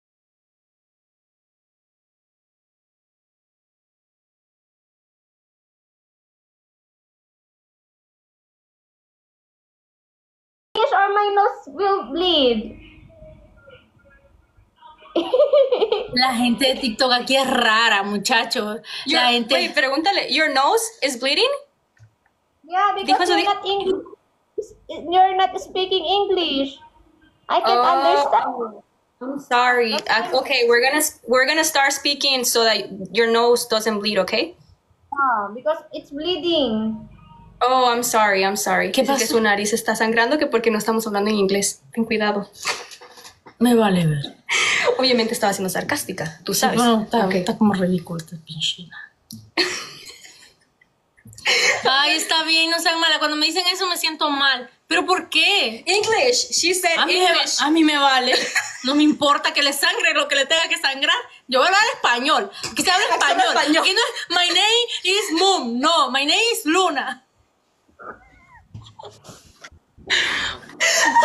English or my nose will bleed. La gente de TikTok aquí es rara, muchachos. La gente... Wait, pregúntale. Your nose is bleeding? Yeah, because you're not speaking English. I can't understand. I'm sorry. Okay, we're gonna start speaking so that your nose doesn't bleed, okay? Because it's bleeding. Oh, I'm sorry. ¿Qué Dice que pasó? su nariz está sangrando que porque no estamos hablando en inglés. Ten cuidado. Me vale ver. Obviamente estaba siendo sarcástica, tú sabes. Bueno, Okay. está como ridículo esta pinchina. Ay, está bien, no sean mala. Cuando me dicen eso me siento mal. ¿Pero por qué? English. She said English. A mí me vale. No me importa que le sangre lo que le tenga que sangrar. Yo voy a hablar español. Que se hable español. Aquí no es my name is Moon. No, my name is Luna.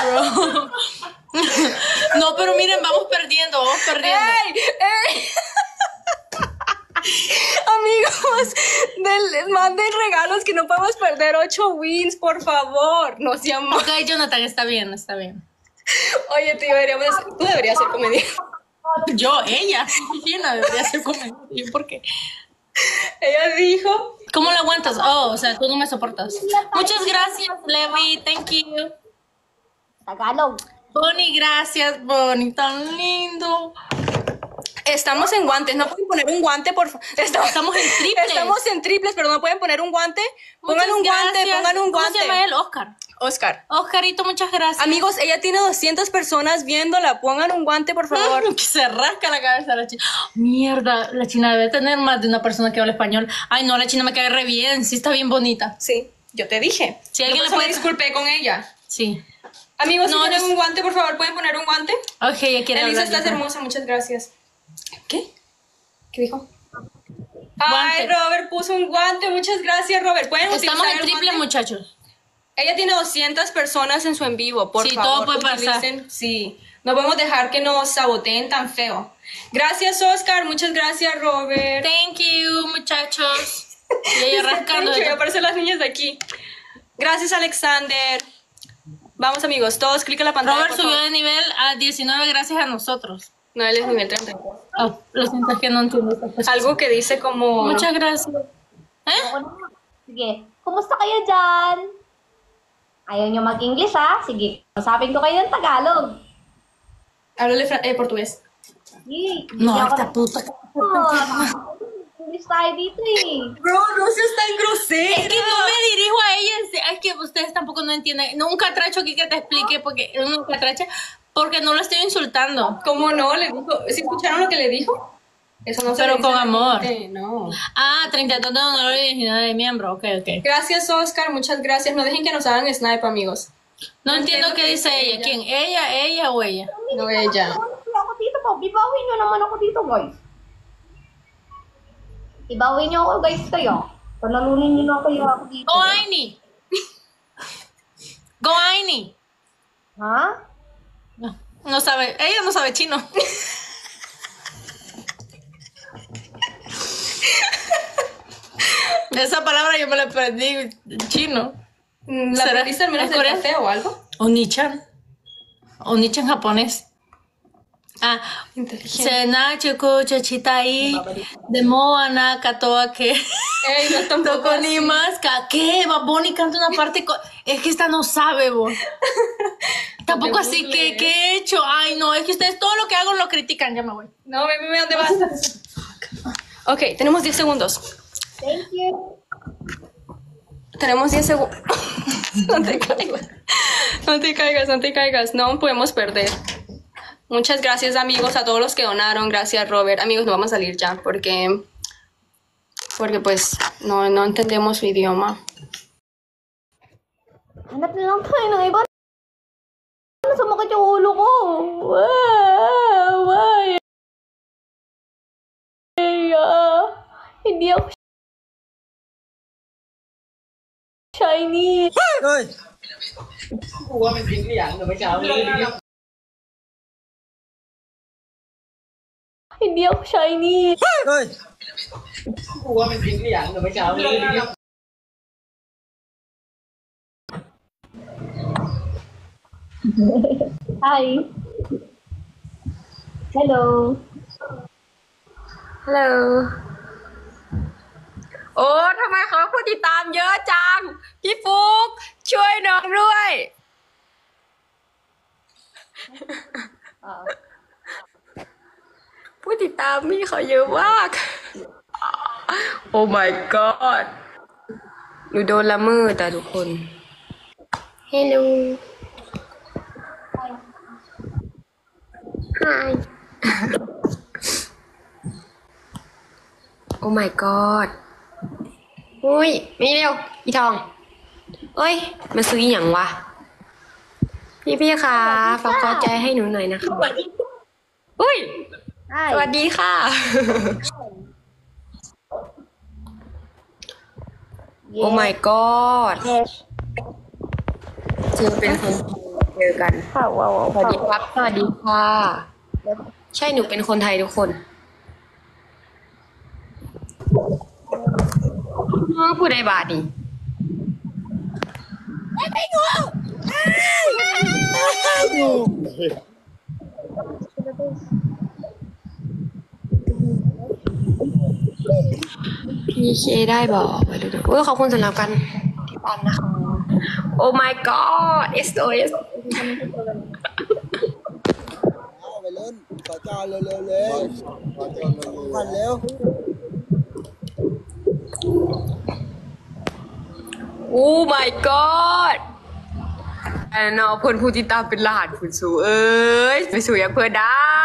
Bro. No, pero miren, vamos perdiendo. ¡Ey! Amigos, manden regalos que no podemos perder 8 wins, por favor. No sean mal. Ok, Jonathan, está bien. Oye, tú deberías ser comediante. Ella debería ser comediante. ¿Por qué? Ella dijo... ¿Cómo la aguantas? O sea, tú no me soportas. Muchas gracias, Levi. Thank you. Tagalog. Bonnie, gracias, Bonnie. Tan lindo. Estamos en guantes, ¿no pueden poner un guante, por favor? Estamos en triples. Estamos en triples, pero no pueden poner un guante. Pongan un guante. ¿Cómo se llama él? Oscar. Oscarito, muchas gracias. Amigos, ella tiene 200 personas viéndola. Pongan un guante, por favor. Que se rasca la cabeza la china. Mierda, la china debe tener más de una persona que habla español. Ay, no, la china me cae re bien. Sí, está bien bonita. Sí, yo te dije. Si alguien Yo le puede... me disculpé con ella. Sí. Amigos, si No, tienen no- un guante, por favor, ¿pueden poner un guante? Ok, ya quiere Elisa, hablar. estás ya. hermosa, muchas gracias. ¿Qué? ¿Qué dijo? Ay, Guante. Robert puso un guante. Muchas gracias, Robert. ¿Pueden Estamos utilizar en el triple, guante? Muchachos. Ella tiene 200 personas en su en vivo, por Sí, favor. todo puede pasar. Sí. No podemos dejar que nos saboteen tan feo. Gracias, Oscar. Muchas gracias, Robert. Thank you, muchachos. Y ella rascando. Thank you, aparecen las niñas de aquí. Gracias, Alexander. Vamos, amigos, todos clic en la pantalla. Robert por subió favor. de nivel a 19 gracias a nosotros. No, él es nivel 30. Oh, lo siento, es que no entiendo esta cosa. Algo que dice como... Muchas gracias. Sige, kumusta kayo dyan? Ayaw nyo mag-English, ha? Sige, usapin ko kayo ng Tagalog. Háblale portugués. Sige, No, esta puta. English tayo dito, eh. Bro, no seas tan grosero. Es que no me dirijo a ella, es que ustedes tampoco no entienden. No, un catracho aquí que te explique, porque un catracho, porque no lo estoy insultando. ¿Cómo no? Le dijo, ¿sí escucharon lo que le dijo? Eso no se Pero le dice con a la amor. gente, no. Ah, 32 de honor y 19 de miembro, ok. Gracias, Oscar, muchas gracias. No dejen que nos hagan snipe, amigos. No entiendo qué dice ella. ¿Quién? ¿Ella o ella? No, ella. Ako dito po. Ibawin nyo naman ako dito, guys. Ibawin nyo ako, guys, kayo. Panalunin nyo na kayo ako dito. Go Aini! Go Aini! ¿Ah? No sabe, ella no sabe chino. Esa palabra yo me la perdí chino. ¿La aprendiste al menos del café o algo? Onichan. Onichan japonés. Ah, inteligente. Sena chico chachitai de moana katoa que Ey, no tampoco toko ni así. más que Bad Bunny canta una parte es que esta no sabe vos. Tampoco así que he hecho. Ay no, es que ustedes todo lo que hago lo critican. Ya me voy. No, ven, ¿dónde vas? Ok, tenemos 10 segundos. Thank you. Tenemos 10 segundos. No te caigas. No te caigas, no te caigas. No podemos perder. Muchas gracias, amigos, a todos los que donaron. Gracias, Robert. Amigos, no vamos a salir ya porque pues no entendemos su idioma. Hanap na lang tayo ng iba. Sumakit yung ulo ko. Why? Hindi ako shiny. Hindi ako shiny. Hi. Hello. Hello โอ้ทำไมเขาผู้ติดตามเยอะจัง พี่ฟุกช่วยน้องด้วย ผู้ติดตามพี่เขาเยอะมาก โอ้ my god หนูโดนละเมิดแต่ทุกคน Hello Hi โอ้ my god อุ้ยนี่เร็วอีทองเอ้ยมาซื้ออหย่างวะ พี่คะฝากขอใจให้หนูหน่อยนะคะอุ้ยสวัสดีค่ะ โอ้ my god เธอเป็นคนเจอกันสวัสดีครับสวัสดีค่ะ ใช่หนูเป็นคนไทยทุกคนผู้ใดบาทนี่ไม่งูพี่เคได้บอกไปดูโอ้ยขอบคุณสำหรับกันที่ปันนะคะโอ้ my god SOS ไปเล่นขอจอเร็วๆเลยขอจอก่อนเร็ว โอ้ my god อันนอเพื่อนผู้ที่ตามเป็นรหัสผู้สูเอ้ยไปสู่อย่างเพื่อนได้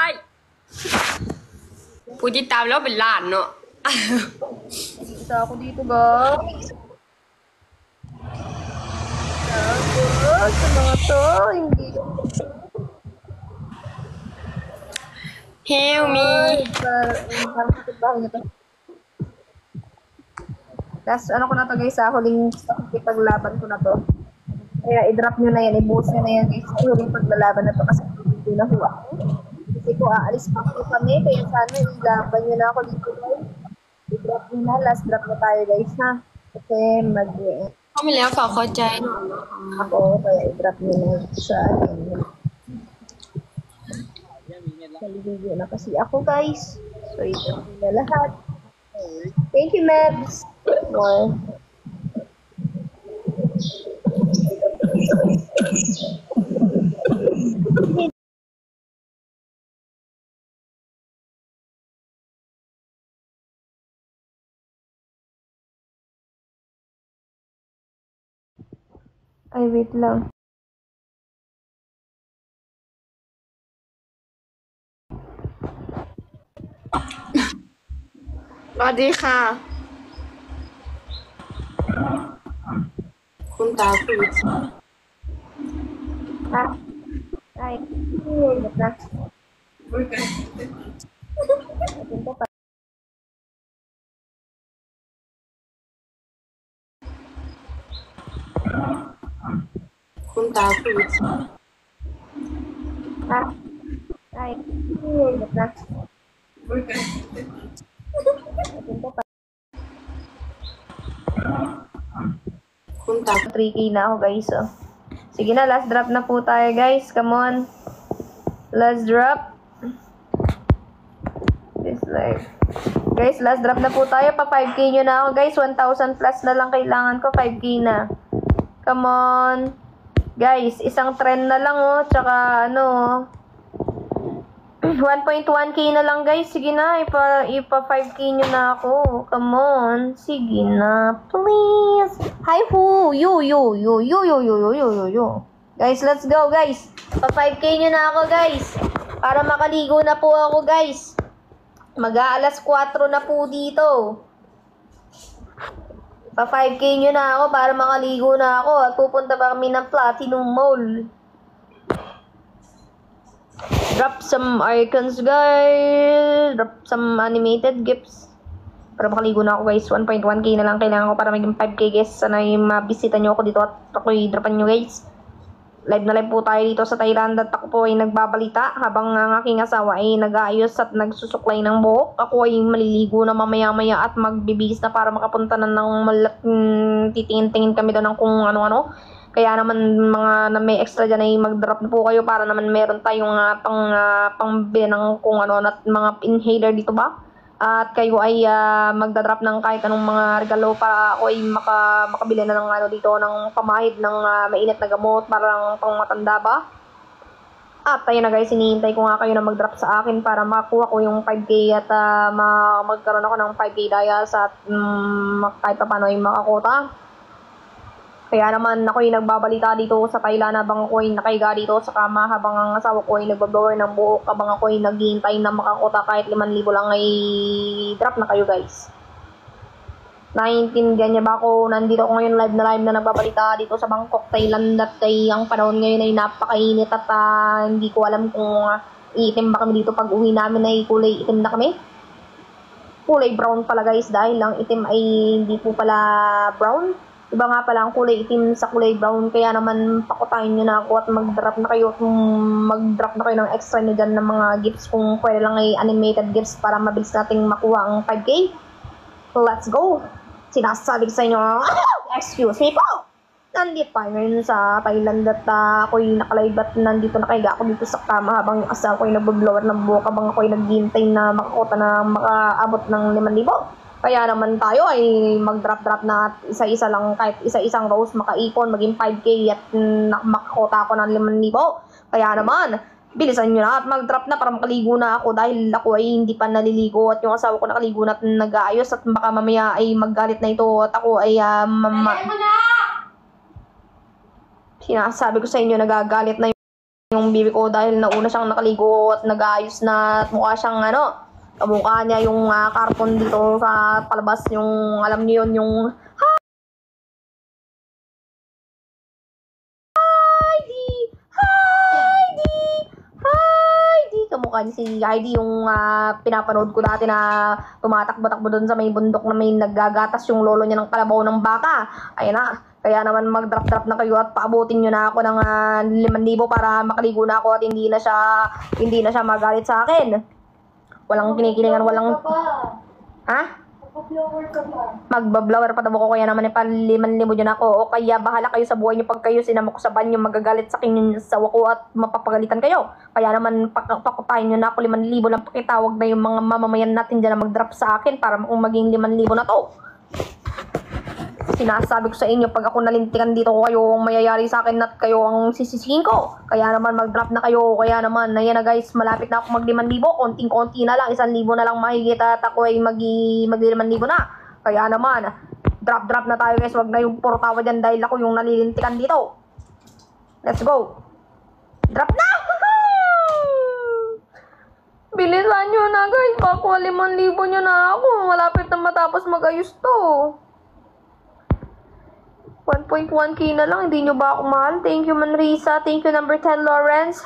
ผู้ที่ตามแล้วเป็นหลานเนาะ Isa ako dito, guys. Sa mga to, hindi. Help me. Parang kapitbahay na to. Tapos ano ko na to guys, huling paglaban ko na to. Kaya i-drop nyo na yan, i-boost nyo na yan guys. Huling paglalaban na to kasi dito na huwa. Kasi ko aalis pa po kami, kaya sana ilaban nyo na ako dito guys. I-drop nyo na, last drop na tayo guys ha. Kasi Khôngมีแล้วฝากเข้าใจหน่อย ako, kaya i-drop nyo na sa akin. Naliligo na kasi ako guys. So i-drop nyo na lahat. Thank you, Mebs. More. Ay, wait lang. Sawadi ka. Kung tapos. Ay, wait na. Kung tapos. Ay, wait na. Kung tapos. 3K na ako guys. Oh. Sige na, last drop na po tayo guys. Come on. Last drop. This live. Guys, last drop na po tayo. Pa 5K nyo na ako guys. 1,000 plus na lang kailangan ko. 5K na. Come on. Guys, isang trend na lang oh. Tsaka ano oh. 1.1k na lang guys. Sige na, ipa 5k nyo na ako. Come on. Sige na. Please. Hi ho. Yo. Guys, let's go guys. Pa 5k nyo na ako guys. Para makaligo na po ako guys. Mag-aalas 4 na po dito. Pa 5k nyo na ako para makaligo na ako. At pupunta pa kami ng Platinum Mall. Drop some icons, guys. Drop some animated gifts. Para makaligo na ako, guys. 1.1k na lang kailangan ko para maging 5k, guys. Sana yung mabisita nyo ako dito at ako i-dropan nyo, guys. Live na live po tayo dito sa Thailand at ako po ay nagbabalita habang ang aking asawa ay nag-aayos at nagsusuklay ng buhok. Ako ay maliligo na mamaya-maya at magbibihis na para makapunta na ng titingin-tingin kami doon ng kung ano-ano. Kaya naman mga na may extra dyan ay mag-drop na po kayo para naman meron tayong pangbili ng kung ano at mga inhaler dito ba. At kayo ay magdadrop ng kahit anong mga regalo para ako ay makabili na ng ano dito ng pamahid ng mainit na gamot parang pang matanda ba. At ayun na guys, hinihintay ko nga kayo na mag-drop sa akin para makuha ko yung 5k at magkaroon ako ng 5k dayas at kahit pa paano ay makakota. Kaya naman ako ay nagbabalita dito sa Thailand habang ako ay nakahiga dito sa kama habang ang asawa ko ay nagbablower ng buhok habang ako ay naghihintay na makakota kahit 5,000 lang ay drop na kayo guys. Naintindihan niya ba ako? Nandito ako ngayon live na nagbabalita dito sa Bangkok, Thailand at ang panahon ngayon ay napakainit at hindi ko alam kung iitim ba kami dito pag uwi namin ay kulay itim na kami. Kulay brown pala guys dahil ang itim ay hindi po pala brown. Iba nga pala ang kulay itim sa kulay brown. Kaya naman pakutahin nyo na ako at mag-drop na kayo. Mag-drop na kayo ng extra nyo dyan ng mga gifts. Kung pwede lang ay animated gifts para mabilis nating makuha ang 5k. Let's go! Sinasabi ko sa inyo, excuse me po! Nandito tayo ngayon sa Thailand at ako'y nakalive at nandito nakahiga ako dito sa kama habang yung asawa ko ay nag-blower ng buhok habang ako'y naghihintay na makakuta na makaabot ng 5,000. Kaya naman tayo ay mag-drop na at isa-isa lang kahit isa-isang rose makaipon maging 5k at makakota ako ng 5,000. Kaya naman, bilisan nyo na at mag-drop na para makaligo na ako dahil ako ay hindi pa naliligo at yung asawa ko nakaligo na at nag-aayos at baka mamaya ay maggalit na ito at ako ay sinasabi ko sa inyo nagagalit na yung bibi ko dahil nauna siyang nakaligo at nag-aayos na at mukha siyang kamukha niya yung karton dito sa palabas, yung alam niyo yun, yung Heidi, kamukha niya si Heidi yung pinapanood ko dati na tumatakbo-takbo doon sa may bundok na may naggagatas yung lolo niya ng kalabaw ng baka. Ayun na, Kaya naman mag-drop na kayo at paabutin nyo na ako ng 5,000 para makaligo na ako at hindi na siya magalit sa akin. Walang kinikilingan, walang... Ha? Magbablower pa daw ako, kaya naman 5,000 dyan ako. O kaya bahala kayo sa buhay nyo pag kayo sinama ko sa banyo, magagalit sa akin yung sawa ko at mapapagalitan kayo. Kaya naman pakutahin nyo na ako 5,000 lang, pakitawag na yung mga mamamayan natin dyan na mag-drop sa akin para kung maging 5,000 na to. Sinasabi ko sa inyo, pag ako nalintikan dito ko kayo ang mayayari sa akin at kayo ang sisisihin ko. Kaya naman mag-drop na kayo. Kaya naman, ayan na guys, malapit na ako mag 5,000. Konting-konti na lang, 1,000 na lang mahigit at ako ay mag 5,000 na. Kaya naman, drop na tayo guys. Wag na yung puro tawa dyan dahil ako yung nalilintikan dito. Let's go. Drop na! Bilisan nyo na guys. Baka 5,000 nyo na ako. Malapit na matapos mag-ayos to. 1.1k na lang, hindi nyo ba ako mahal? Thank you, Manrisa. Thank you, number 10, Lawrence.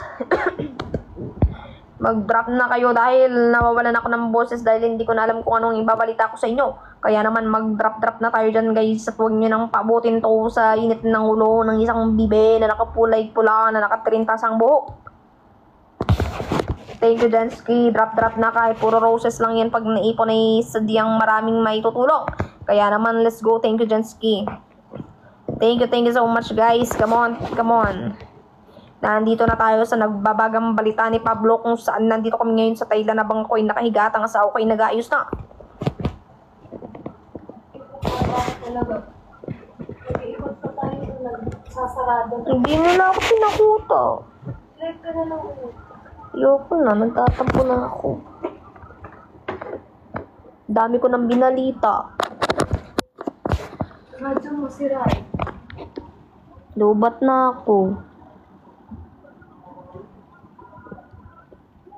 Mag-drop na kayo dahil nawawalan ako ng boses dahil hindi ko na alam kung anong ibabalita ko sa inyo. Kaya naman mag-drop na tayo dyan, guys. At huwag nyo nang paabutin to sa init ng ulo ng isang bibe na nakapulay-pula, na nakatrintasang buhok. Thank you, Jensky. Drop na kahit puro roses lang yan pag naipon ay sadyang maraming may tutulong. Kaya naman, let's go. Thank you, Jensky. Thank you so much guys. Come on. Nandito na tayo sa nagbabagang balita ni Pablo kung saan nandito kami ngayon sa Thailand habang ako'y nakahiga at ang asawa ko'y nag-aayos na. Hindi nila ako pinakuta. Ayoko na, nagtatampo na ako. Dami ko nang binalita. Lubat na ako.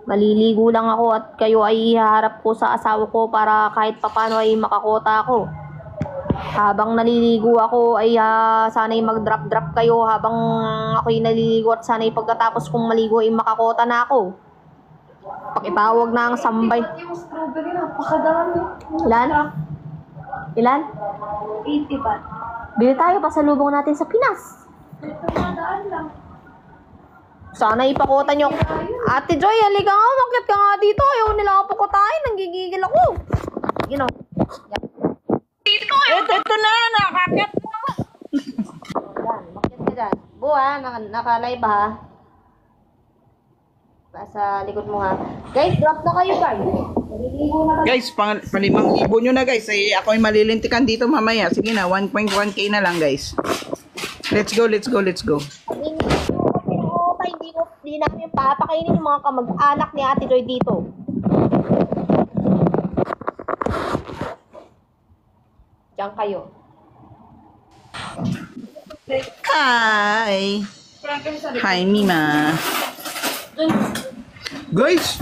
Maliligo lang ako at kayo ay ihaharap ko sa asawa ko para kahit papano ay makakota ako. Habang naliligo ako ay sana'y mag-drop kayo habang ako'y naliligo at sana'y pagkatapos kong maligo ay makakota na ako. Pakitawag na ang sambay. Yung strawberry, napakadami. Ilan? 80 ba? Bili tayo pasalubong natin sa Pinas. Sana ipakota nyo. Ate Joy, halika nga. Bakit ka nga dito? Ayaw nila ako pakotahin. Nanggigigil ako. You know. Ito na. Nakakit na. Yan. Bakit ka dyan? Buha. Naka-live ha. Nasa likod mo ha. Guys, drop na kayo guys. Guys, 5,000 nyo na guys. Ako ay malilintikan dito mamaya. Sige na, 1.1k na lang guys. Let's go. Hindi namin papakainin yung mga kamag-anak ni Ate Joy dito. Diyan kayo. Hi, Mima. Guys,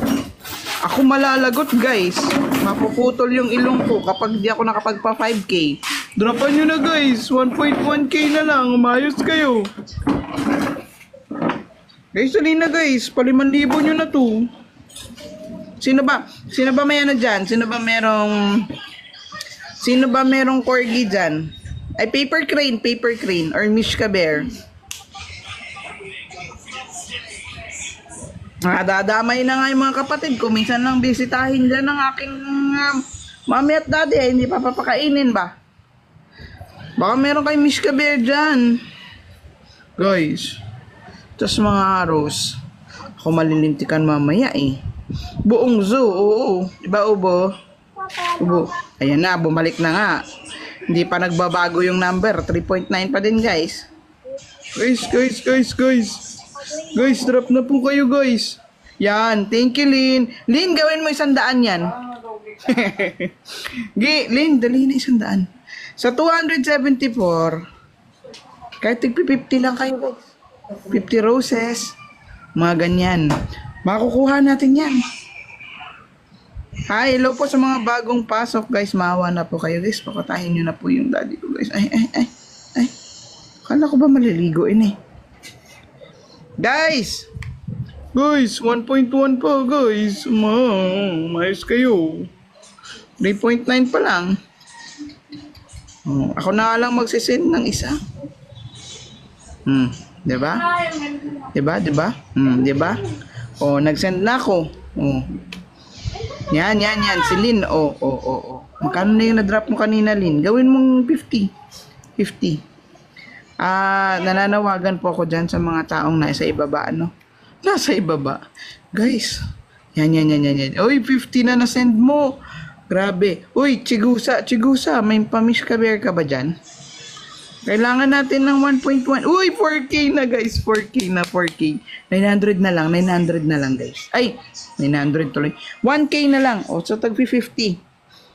ako malalagot guys. Mapuputol yung ilong ko kapag di ako nakapagpa 5k. Dropan nyo na guys. 1.1k na lang. Umayos kayo. Guys, dali na guys. 5,000 nyo na to. Sino ba may ano dyan? Sino ba merong corgi dyan? Ay, paper crane. Or Mishka Bear. Dadamay na nga yung mga kapatid ko. Minsan lang bisitahin dyan ng aking mami at daddy. Hindi pa papakainin ba? Baka meron kay Mishka Bear dyan. Guys. Tas mga aros. Ako malilintikan mamaya eh. Buong zoo. Oo. Diba ubo? Ubo. Ayan na. Bumalik na nga. Hindi pa nagbabago yung number. 3.9 pa din guys. Guys, drop na po kayo guys. Yan. Thank you Lynn. Lynn, gawin mo 100 yan. Lynn, dali na 100. Sa 274, kahit tig-50 lang kayo guys. 50 roses. Mga ganyan. Makukuha natin yan. Hi, hello po sa mga bagong pasok guys. Maawa na po kayo guys. Pakatahin nyo na po yung daddy ko guys. Ay. Kala ko ba maliligo eh. Guys, 1.1 pa guys. Mayos kayo. 3.9 pa lang. Ako na lang magsisend ng isa. 'Di ba? 'Di ba? 'Di ba? 'Di ba? Oh, nag-send na ako. Oh. Yan. Si Lynn. Oh. Magkano na yung na-drop mo kanina, Lynn? Gawin mong 50. 50. Nananawagan po ako dyan sa mga taong nasa ibaba, ano? Nasa ibaba. Guys. Yan. Uy, 50 na na-send mo. Grabe. Uy, Chigusa. May pa-miss ka ba dyan? Kailangan natin ng 1.1. Uy, 4K na guys. 4K. 900 na lang guys. Ay, 900 tuloy. 1K na lang. O, so tag 50.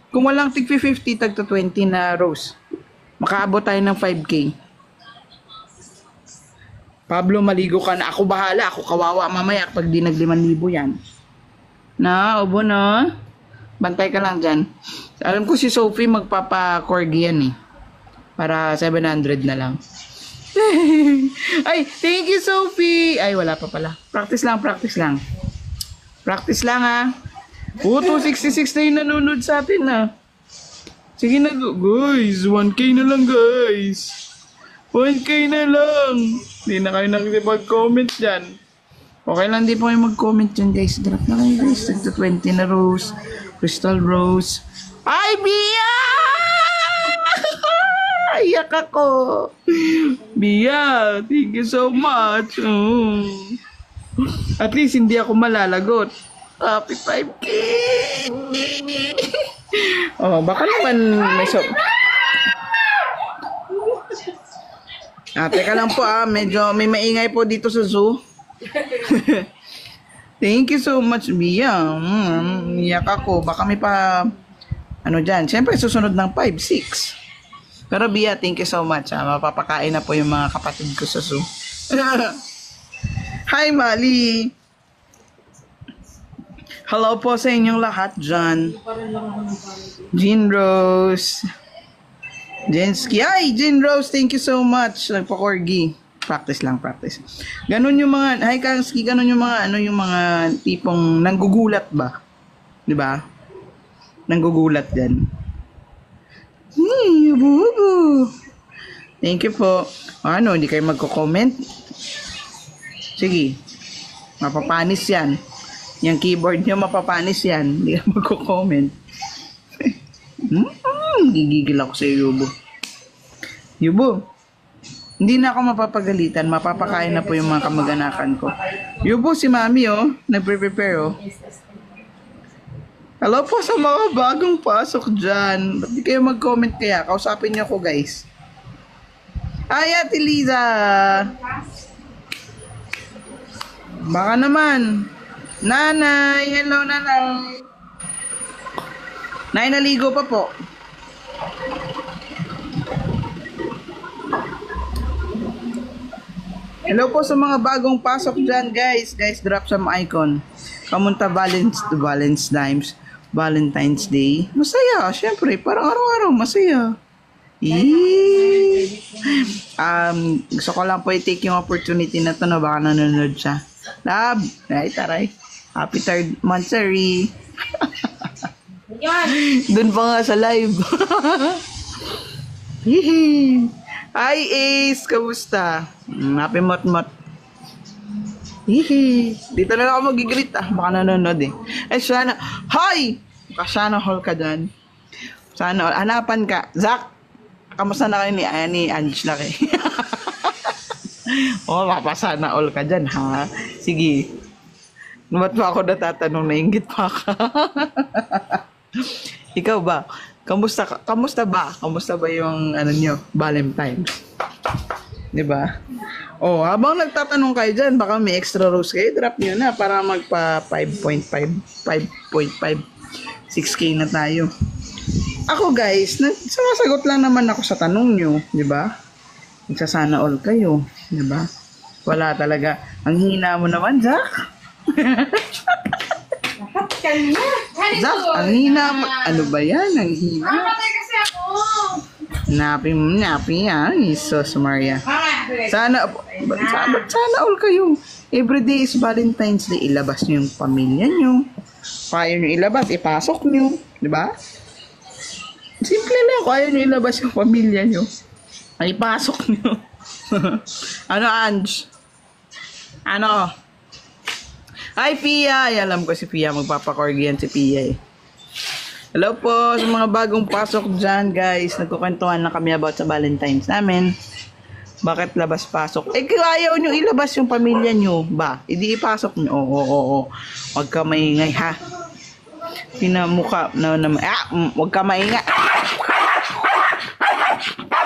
Kung walang tig 50, tag 20 na Rose. Makaabot tayo ng 5K. Pablo, maligo ka na. Ako bahala. Ako kawawa mamaya pag di nag 5,000 yan. Ubo na. Bantay ka lang dyan. Alam ko si Sophie magpapa-corgi yan eh. Para 700 na lang. Ay, thank you, Sophie. Ay, wala pa pala. Practice lang. Practice lang, ha. 266 na yung nanonood sa atin, ha. Sige na, guys. 1K na lang, guys. 1K na lang. Hindi na kayo nakikipag-comment dyan. Okay lang, di po kayo mag-comment dyan, guys. Drop na kayo, guys. 20 na Rose. Crystal Rose. Ay, Bia! Iyak ako. Bia, thank you so much. At least hindi ako malalagot. Happy 5K. Baka naman may teka lang po medyo may maingay po dito sa zoo. Thank you so much, Bia. Iyak ako. Baka may pa dyan. Siyempre susunod ng 5, 6. Pero Bia, thank you so much. Mapapakain na po yung mga kapatid ko sa zoo. Hi, Mali! Hello po sa inyong lahat dyan. Jean Rose. Jensky. Hi, Jean Rose, thank you so much. Nagpa-corgi. Practice lang. Ganun yung mga, hi Kansky, ganun yung mga, yung mga tipong nanggugulat ba? Diba? Nanggugulat din. Bubu. Thank you po. Hindi kayo magko-comment? Sige. Mapapanis yan. Yung keyboard nyo mapapanis yan. Hindi kayo magko-comment. Gigigil ako sa Yubo. Yubo. Hindi na ako mapapagalitan. Mapapakain na po yung mga kamag-anakan ko. Yubo, si Mami, nagpre-prepare, Hello po sa mga bagong pasok dyan. Ba't di kayo mag-comment kaya? Kausapin niyo ako, guys. Ay, Ate Liza. Baka naman. Nanay. Hello, Nanay. Nay, naligo pa po. Hello po sa mga bagong pasok dyan, guys. Guys, drop some icon. Kamunta Valentine's Day. Masaya, syempre. Parang araw-araw, masaya. Gusto ko lang po i-take yung opportunity na to na baka nanonood siya. Love! Ay, taray. Happy 3rd monthsary. Doon pa nga sa live. Hi, Ace! Kamusta? Happy mot-mot. Dito na lang ako magigreet baka nanonood sana. Hi! Sana all ka dyan. Sana all. Hanapan ka. Zach! Kamusta na kayo ni Angela kay? Mapasana all ka dyan, ha? Sige. Ba't pa ako natatanong, nainggit pa ka? Ikaw ba? Kamusta ba? Kamusta ba yung Valentine's? Diba? Habang nagtatanong kayo dyan, baka may extra rose kayo, drop nyo na para magpa 5.5, 6K na tayo. Ako guys, sumasagot lang naman ako sa tanong nyo, diba? Nagsasana all kayo, diba? Wala talaga. Ang hina mo naman, Jack. Jack, ang hina mo. Ano ba yan? Ang hina. Napi yan. Jesus Maria. Sana all kayo. Everyday is Valentine's Day. Ilabas nyo yung pamilya nyo. Kaya nyo ilabas, ipasok nyo. Diba? Simple lang. Kaya nyo ilabas yung pamilya nyo. Ay, ipasok nyo. Ano, Ange? Ano? Hi, Pia! Ay, alam ko si Pia. Magpapakorgi yan si Pia eh. Hello po sa mga bagong pasok dyan, guys. Nagkukwentuhan na kami about sa Valentine's namin. Bakit labas-pasok? Eh, kung ayaw nyo ilabas yung pamilya nyo, ba? Hindi ipasok nyo. Oo. Huwag ka maingay, ha? Pinamukha na huwag ka maingay.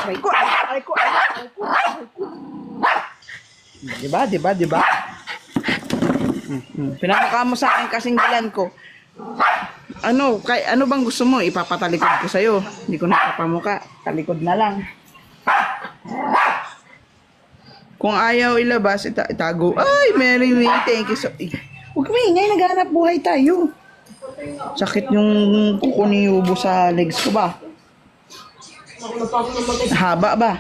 Aray ko. Diba? Pinamukha mo sa akin kasing galan ko. Ano bang gusto mo? Ipapatalikod ko sa'yo. Hindi ko napapamuka. Talikod na lang. Kung ayaw ilabas, itago. Ay, Mary May, thank you so... Huwag maingay, naghanap buhay tayo. Sakit yung kuko ni Yubo sa legs ko ba? Haba ba?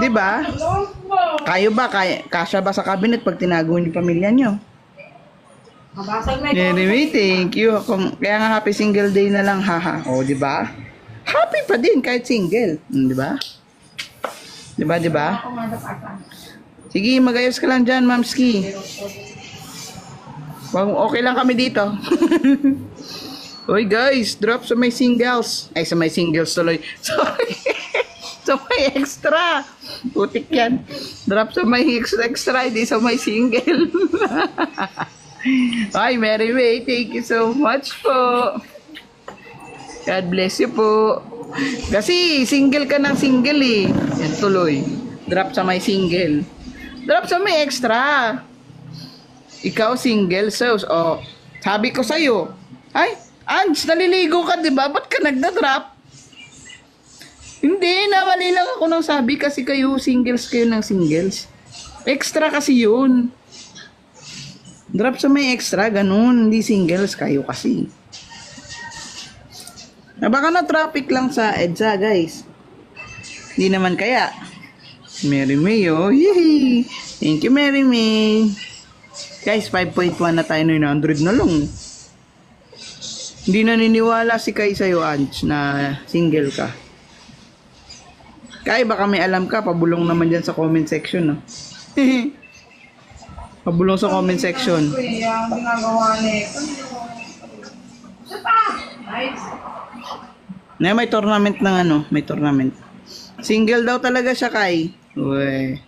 Diba? Kayo ba? Kasya ba sa cabinet pag tinago yung pamilya nyo? Anyway, thank you. Kaya nga happy single day na lang, haha. O, diba? Happy pa din kahit single. Diba? Diba? Sige, magayos ka lang dyan, Mamski. Okay lang kami dito. Oy guys, drop sa may singles. Ay, sa may singles tuloy. Sorry. Sa may extra. Putik yan. Drop sa may extra, hindi sa may single. Ay, Mary May, thank you so much po. God bless you po. Kasi single ka ng single eh. Yan tuloy. Drop sa may single. Drop sa may extra. Ikaw single, so sabi ko sa'yo. Ay, Ange, naliligo ka, diba? Ba't ka nagda-drop? Hindi, namali lang ako nang sabi kasi kayo singles ng singles. Extra kasi yun. Drop sa may extra, ganun. Hindi singles kayo kasi. Baka na traffic lang sa EDSA, guys. Hindi naman kaya. Mary May, oh. Yee! Thank you, Mary May. Guys, 5.1 na tayo, 900 na lang. Hindi naniniwala si Kai sa'yo, Ange, na single ka. Kai, baka may alam ka, pabulong naman dyan sa comment section, no? Pabulong sa comment section. May tournament ng may tournament. Single daw talaga siya, Kai. Uy.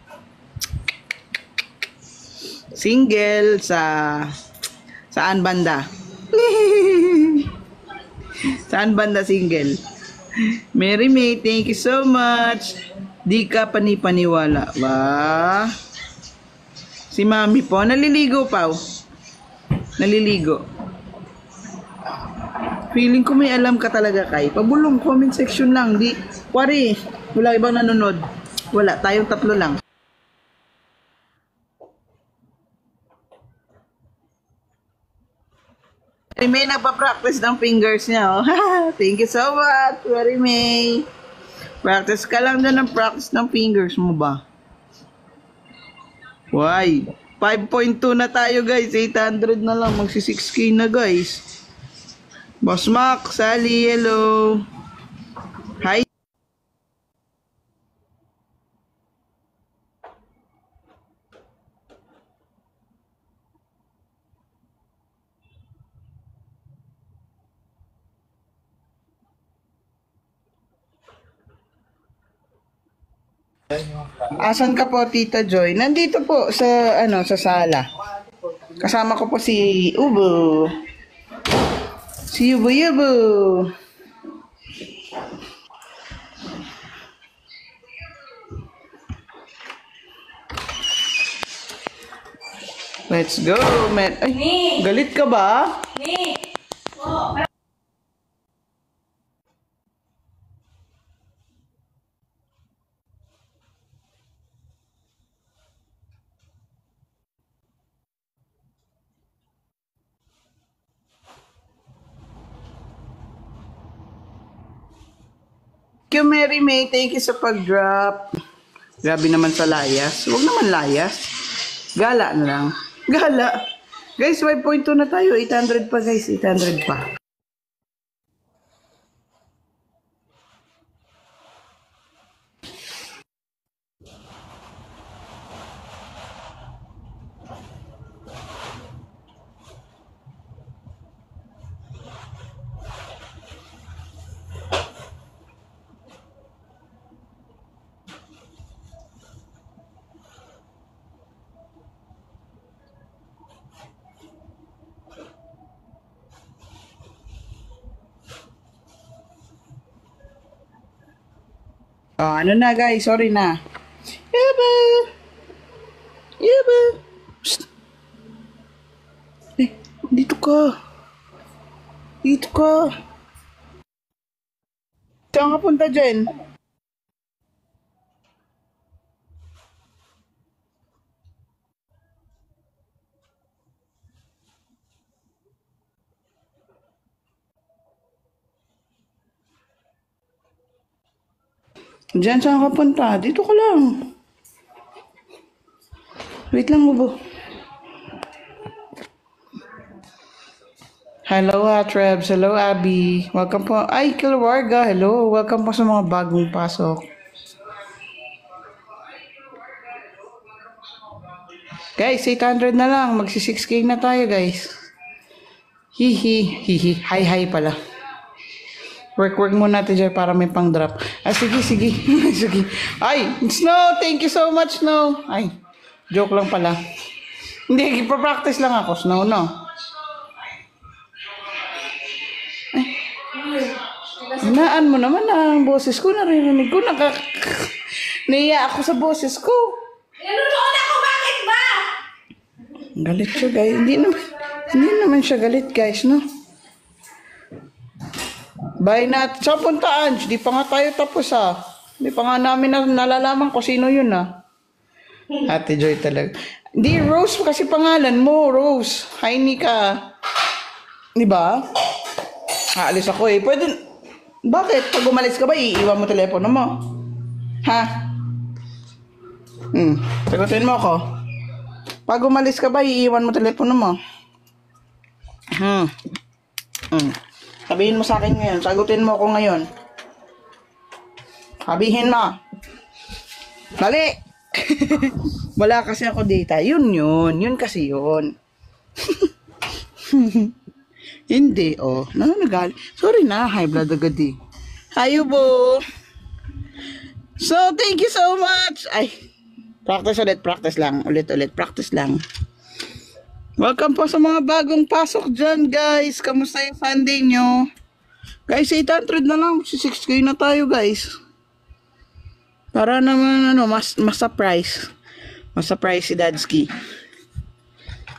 Single saan banda? Saan banda single? Mary May, thank you so much. Di ka panipaniwala ba? Si Mami po, naliligo pa. Naliligo. Feeling ko may alam ka talaga, Kai. Pabulong, comment section lang. Di, wari, wala ibang nanonood. Wala, tayong tatlo lang. Mary May nagpa-practice ng fingers niya, oh. Thank you so much, Mary May. Practice ka lang dyan ng practice ng fingers mo ba? Why? 5.2 na tayo, guys. 800 na lang. Magsi 6K na, guys. Boss Mac, Sally, hello. Hi. Asan ka po, Tita Joy? Nandito po sa sa sala. Kasama ko po si Ubo. Si Ubo. Let's go, man. Ay, galit ka ba? Thank you, Mary May. Thank you sa pag-drop. Grabe naman sa layas. Huwag naman layas. Gala na lang. Gala. Guys, 5.2 na tayo. 800 pa, guys. 800 pa. Oh, ano na guys, sorry na. Yaba! Yaba! Psst! Eh, dito ka. Dito ka. Saan ka punta dyan? Diyan, saan ka punta? Dito ka lang. Wait lang, Bubo. Hello, Atrebs. Hello, Abby. Welcome po. Ay, Kilwarga. Hello. Welcome po sa mga bagong pasok. Guys, 800 na lang. Magsi 6K na tayo, guys. Hihi. Hihi. Hi pala. Work muna natin dyan para may pang drop. Ah, sige. Sige. Ay, Snow, thank you so much, Snow. Ay, joke lang pala. Hindi, ipapractice lang ako, Snow, no? Ay, hinaan mo naman ang boses ko, naririnig ko, naiya ako sa boses ko. Nanonood ako, bakit ba? Galit siya, guys. Hindi naman siya galit, guys, no? Bye na. Saan punta, Ange? Di pa nga tayo tapos, ha? Di pa nga namin nalalaman kung sino yun, ha? Ate Joy talaga. Di, Rose kasi pangalan mo, Rose. Hi, Nika. Di ba? Aalis ako, eh. Pwede. Bakit? Pag umalis ka ba, iiwan mo telepono mo? Ha? Sagutin mo ako. Pag umalis ka ba, iiwan mo telepono mo? Sabihin mo sa akin ngayon. Sagutin mo ako ngayon. Sabihin mo. Dali! Wala kasi ako data. Yun. Yun kasi yun. Hindi, oh. Nanagal. Sorry na, high blood agad eh. Hi, Ubo. So, thank you so much. Ay, practice lang. Ulit, practice lang. Welcome po sa mga bagong pasok dyan, guys. Kamusta yung Sunday nyo? Guys, 800 na lang. 6K na tayo, guys. Para naman, mas surprise. Mas surprise si Dadski.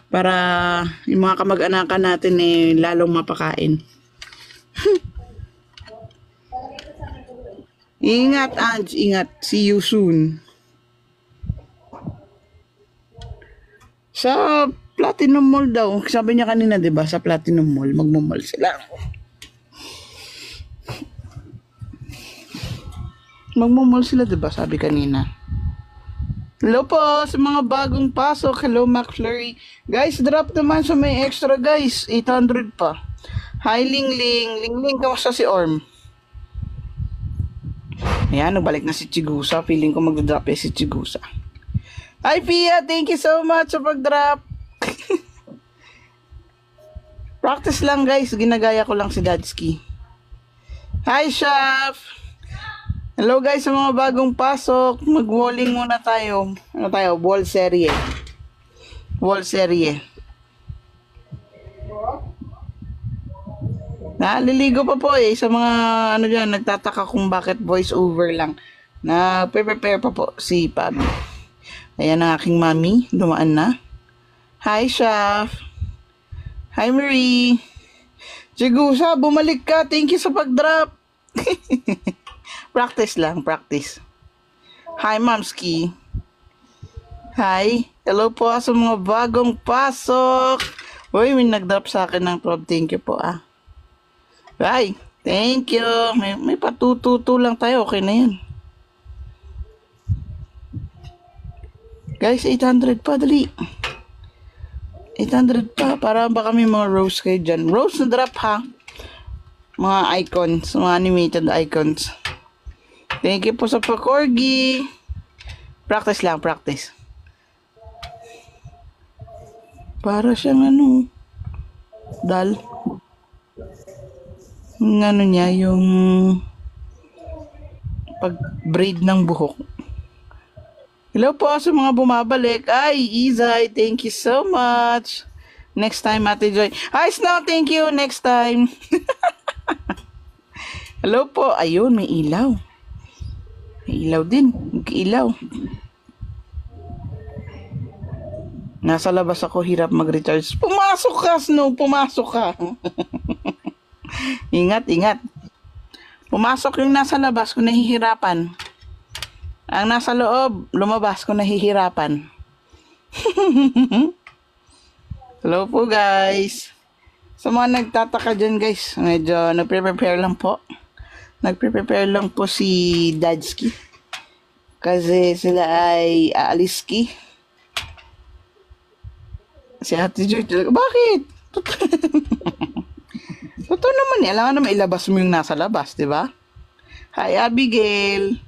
Para yung mga kamag-anakan natin, lalong mapakain. Ingat, Ange. Ingat. See you soon. Sa Platinum Mall daw. Sabi niya kanina, 'di ba, sa Platinum Mall, magmo-mall sila. Magmo-mall sila, 'di ba? Sabi kanina. Hello po sa mga bagong pasok. Hello, McFlurry. Guys, drop naman sa may extra, guys. 800 pa. Hi, Lingling. Lingling, kamusta si Orm? Ayan, nagbalik na si Chigusa. Feeling ko mag-drop si Chigusa. Hi, Pia. Thank you so much sa pag-drop. Practice lang, guys. Ginagaya ko lang si Dadski. Hi, Chef. Hello, guys, sa mga bagong pasok. Mag-walling muna tayo. Ano tayo? Wall serie. Wall serie. Naliligo pa po sa mga ano dyan, nagtataka kung bakit voice over lang. Prepare pa po si Pabi. Ayan ang aking mami. Dumaan na. Hi, Chef. Hi, Marie. Chigusa, bumalik ka. Thank you sa pag-drop. Practice lang, practice. Hi, Mamski. Hi. Hello po sa mga bagong pasok. Uy, may nag-drop sa akin ng prob. Thank you po, Bye. Thank you. May patututo lang tayo. Okay na yan. Guys, 800 pa. Dali. 800 pa. Para baka may mga rose kayo dyan. Rose na drop, ha? Mga icons. Mga animated icons. Thank you po sa pa-corgi. Practice lang, practice. Para siyang dal. Yung niya, yung pag-braid ng buhok. Hello po sa mga bumabalik. Ay, Izay, thank you so much. Next time, Ate Joy. Hi, Snow, thank you. Next time. Hello po. Ayun, may ilaw. May ilaw din. Mag-ilaw. Nasa labas ako, hirap mag-recharge. Pumasok ka, Snow! Pumasok ka! Ingat, ingat. Pumasok yung nasa labas kung nahihirapan. Ang nasa loob, lumabas kung nahihirapan. Hello po, guys. Sa mga nagtataka dyan, guys, medyo nagpre-prepare lang po. Nagpre-prepare lang po si Dadski. Kasi sila ay aaliski. Si Ate Joy talaga, bakit? Totoo naman eh. Alam naman ilabas mo yung nasa labas, di ba? Hi, Abigail.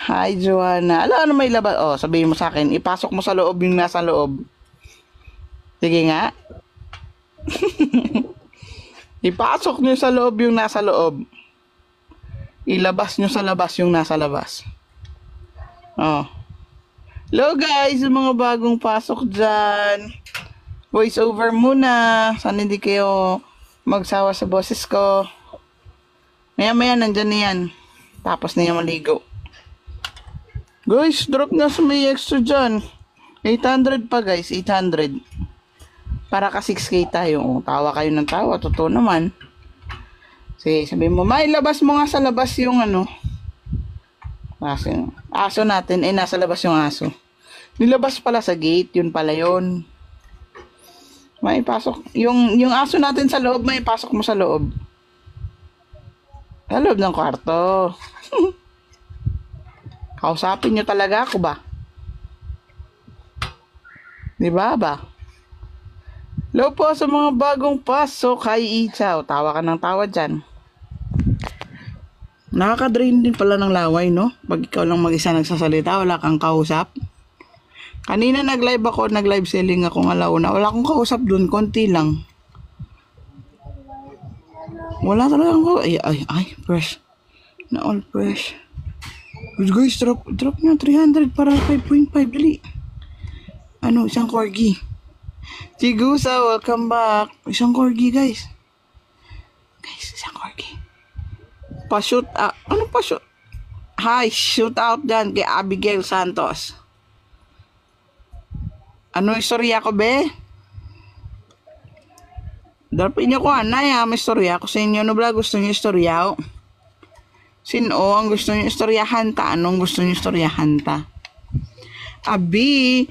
Hi, Joanna. Alam naman ilabas. Oh, sabihin mo sa akin, ipasok mo sa loob yung nasa loob. Sige nga. Ipasok nyo sa loob yung nasa loob. Ilabas nyo sa labas yung nasa labas. Oh. Hello guys, yung mga bagong pasok dyan. Voice over muna. Sana hindi kayo magsawa sa boses ko. Maya nandyan na yan. Tapos na yung maligo. Guys, drop na sa may extra dyan. 800 pa guys, 800. Para ka 6K tayo. Tawa kayo ng tawa, totoo naman. Sige, sabihin mo, may labas mo nga sa labas yung ano. Aso natin, nasa labas yung aso. Nilabas pala sa gate, yun pala yun. May pasok. Yung aso natin sa loob, may pasok mo sa loob. Sa loob ng kwarto. Kausapin nyo talaga ako ba? Diba ba? Hello po sa mga bagong pasok. Hi, Ichaw. Tawa ka ng tawa dyan. Nakaka-drain din pala ng laway, no? Pag ikaw lang mag-isa nagsasalita, wala kang kausap. Kanina nag-live ako, nag-live selling ako ng alauna. Wala akong kausap dun, konti lang. Wala talaga ako. Ay, fresh. Na all fresh. Guys, drop nyo 300 para 5.5, dali. Ano, isang corgi. Chigusa, welcome back. Isang corgi, guys. Guys, isang corgi. Pa-shoot out. Ano pa-shoot? Hi, shoot out dyan kay Abigail Santos. Ano istorya ko, be? Dropin nyo ko, anay, may istorya ko sa inyo. Ano ba gusto nyo istorya? Sino ang gusto nyo istoryahan ta? Anong gusto nyo istoryahan ta? Abi,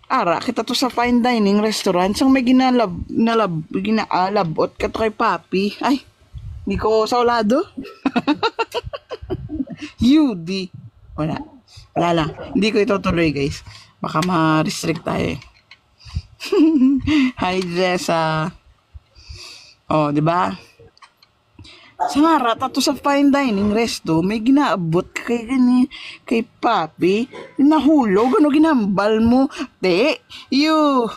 ara, kita to sa fine dining restaurant. Sang may ginaalabot ka to kay Papi. Ay, hindi ko saulado. Yudi. Wala lang. Hindi ko itutuloy, guys. Baka ma-restrict tayo eh. Hi, Jessa. Oh, di ba? Sa harata to sa fine dining resto, may ginaabot ka kay Papi. Nahulog, ano ginambal mo? Te, you.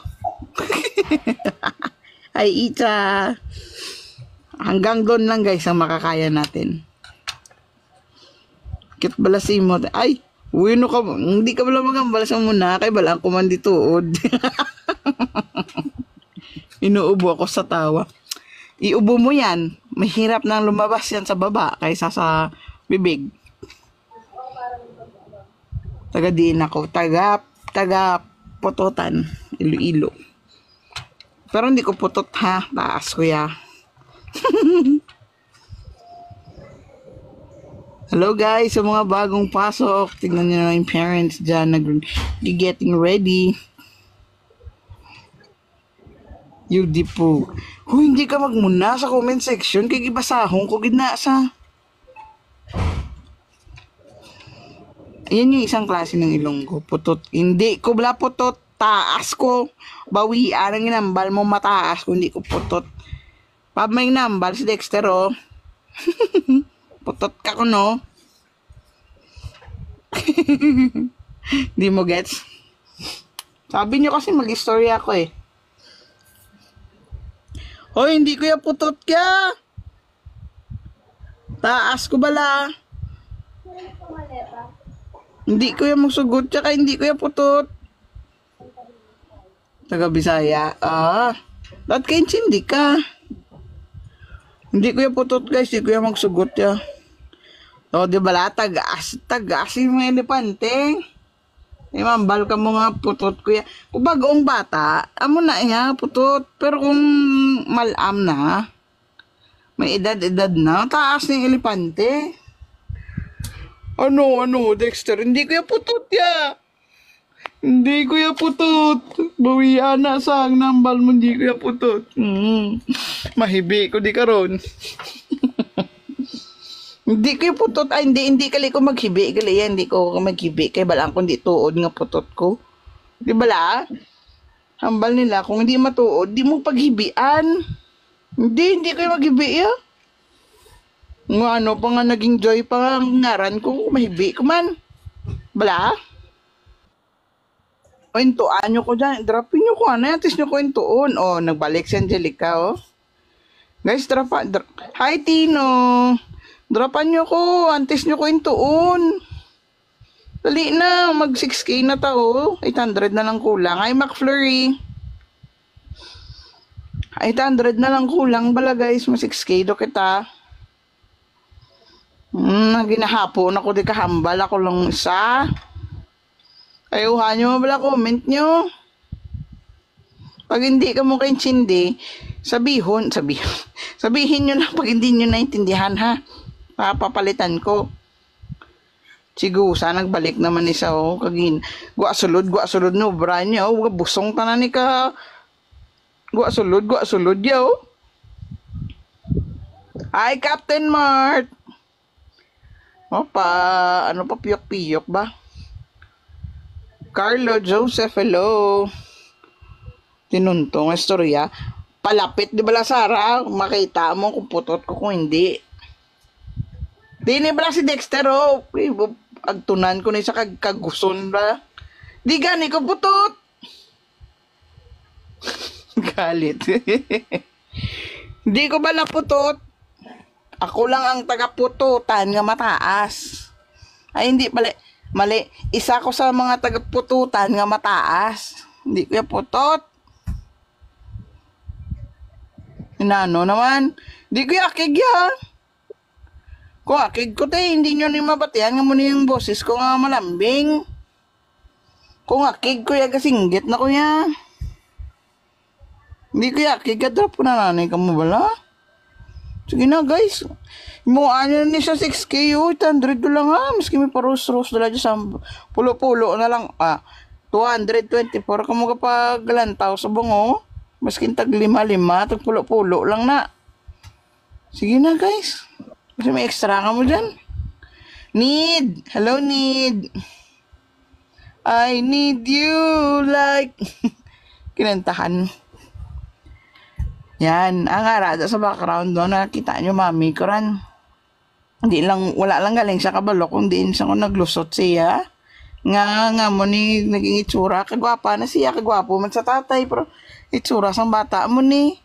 Ay, Icha. Hanggang doon lang, guys, ang makakaya natin. Kit balasin mo. Ay, uy, no ka, hindi ka bala magambalasan mo na, kay balang kumandituod. Inuubo ako sa tawa. Iubo mo yan. Mahirap nang lumabas yan sa baba kaysa sa bibig. Taga-diin ako. Taga pututan. Iloilo. Pero hindi ko putot ha. Taas ko ya. Hello guys, sa mga bagong pasok. Tingnan nyo na yung parents dyan. Getting ready. Yudi po. Kung hindi ka magmuna sa comment section, kay gibasahong ko gidna sa. Ayan yung isang klase ng Ilonggo. Putot. Hindi ko bala putot. Taas ko. Bawian ang inambal mo mataas kung hindi ko putot. Pag may nambal si Dexter, oh. Putot ka ko, no? Hindi mo gets? Sabi nyo kasi mag-story ako eh. Hoy, hindi ko yung putot ka. Taas ko bala. Hindi ko yung magsugot, tsaka hindi ko yung putot. Taga Bisaya. Lahat kayo hindi ka. Hindi ko yung putot, guys. Hindi ko yung magsugot ya. O, di ba la? Tagas yung mga elepante. Mambal ka mo nga putot kuya. Kung bagoong bata, amo na iya, putot. Pero kung malam na, may edad na, taas ng elepante. Ano, Dexter? Hindi kuya putot ya. Hindi kuya putot. Bawian na sa nambal mo, hindi kuya putot. Mahibi ko di karon. Hindi ko putot. Ay, hindi kali ko maghibi. Kali yan, hindi ko maghibi. Kaya balang kung di tuod nga putot ko. Di bala? Hambal nila. Kung hindi matuod, di mo paghibian. Hindi ko maghibi ya. Nga ano pa nga naging joy pa nga ngaran ko. Mahibi ko man. Bala? O, intuan nyo ko dyan. Dropin nyo ko. Ano yan? Tis nyo ko intuon. O, nagbalik si Angelica, o. Guys, Hi, Tino. Dropan nyo ko, antes nyo ko intuon. Dali na, mag 6K na tao. 800 na lang kulang. Ay, McFlurry. 800 na lang kulang bala guys, mag 6K do kita. Ginahapon ako di kahambal ako lang isa. Ayuhan nyo bala, comment nyo. Pag hindi ka mo kay Chindi, sabihin nyo lang pag hindi nyo naintindihan ha. Papapalitan ko. Sigusa, nagbalik naman isa o. Kagin, gwa sulod no, branya o. Busong tanan ni ka. Gwa sulod yaw. Hi, Captain Mart. O ano pa, piyok-piyok ba? Carlo Joseph, hello. Tinuntong istorya. Palapit, di ba la, Sarah? Makita mo kung putot ko kung hindi. Di ba si Dexter, oh. Agtunan ko na sa kaguson ba? Di gani ko putot. Galit. Di ko ba naputot? Ako lang ang taga-pututan nga mataas. Ay, hindi pala. Mali. Isa ko sa mga taga-pututan nga mataas. Hindi ko yung putot. Inano naman. Di ko yung akig yan. Kung akig ko tayo, hindi nyo ni mabatihan nga muna yung boses ko nga malambing. Kung akig ko yung kasinggit na ko niya. Hindi ko yung akig, drop ko na nanay ka mo bala. Sige na guys. Imuhaan nyo na siya 6K, 800 lang ha. Maski may parus-rus dala dyan sa pulo-pulo na lang. 224 ka mo kapag galantaw sa bungo. Maski tag 5-5, tag pulo-pulo lang na. Sige na guys. Kasi may extra ka mo dyan. Need. Hello, Need. I need you like. Kinantahan. Yan. Ang arada sa background doon. Nakita nyo, mami ko ran. Wala lang galing sa kabalo. Kung diin sa ko naglusot siya. Nga mo ni naging itsura. Kagwapa na siya. Kagwapo man sa tatay. Pero itsura sang bata mo ni.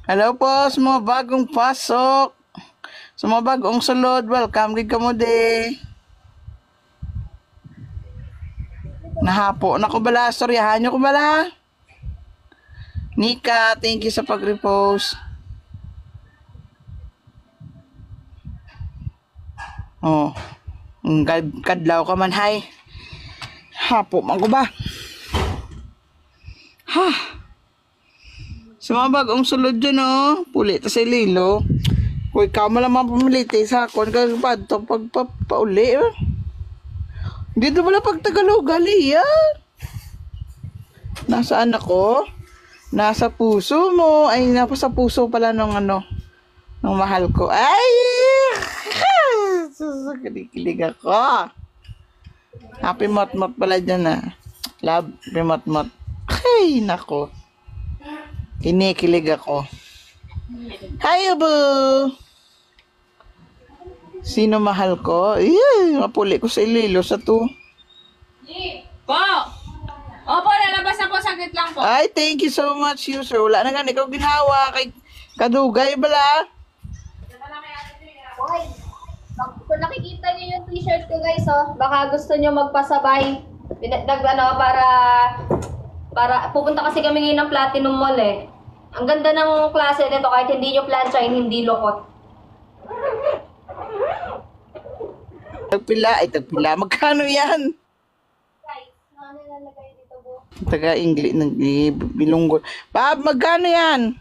Hello po sa mga bagong pasok. Sa mga bagong sulod, welcome gid kamo de. Nahapo na ko bala, storyahan nyo ko bala. Nika, thank you sa pag-repost. Oh, kadlaw ka man, hay. Hapo man ko ba? Ha. Sa mga bagong sulod dyan, oh. Pulit sa ililo. Kung ikaw mo lang mapamiliti sa akon, kagpadto pagpauli, oh. Dito wala pag Tagalog, gali, yan. Nasaan ako? Nasa puso mo. Ay, nasa puso pala nung nung mahal ko. Ay! Kilig ako. Happy mot-mot pala dyan, ah. Love, happy mot-mot. Ay, nako. Kinikilig ako. Hi, boo! Sino mahal ko? Mapuli ko sa ililo sa to. Po! Opo, lalabas ako. Saglit lang po. Ay, thank you so much, user. Wala na ganun. Ikaw ginawa kay kadugay bala. Hoy, kung nakikita niyo yung t-shirt ko guys, oh, baka gusto niyo magpasabay. Para pupunta kasi kami ngayon ng Platinum Mall eh. Ang ganda ng klase nito kahit hindi nyo plansyahin, hindi lokot. Tagpila. Magkano yan? Guys, ano nilalagay dito, bo? Taga-English, bilunggo. Pab, magkano yan?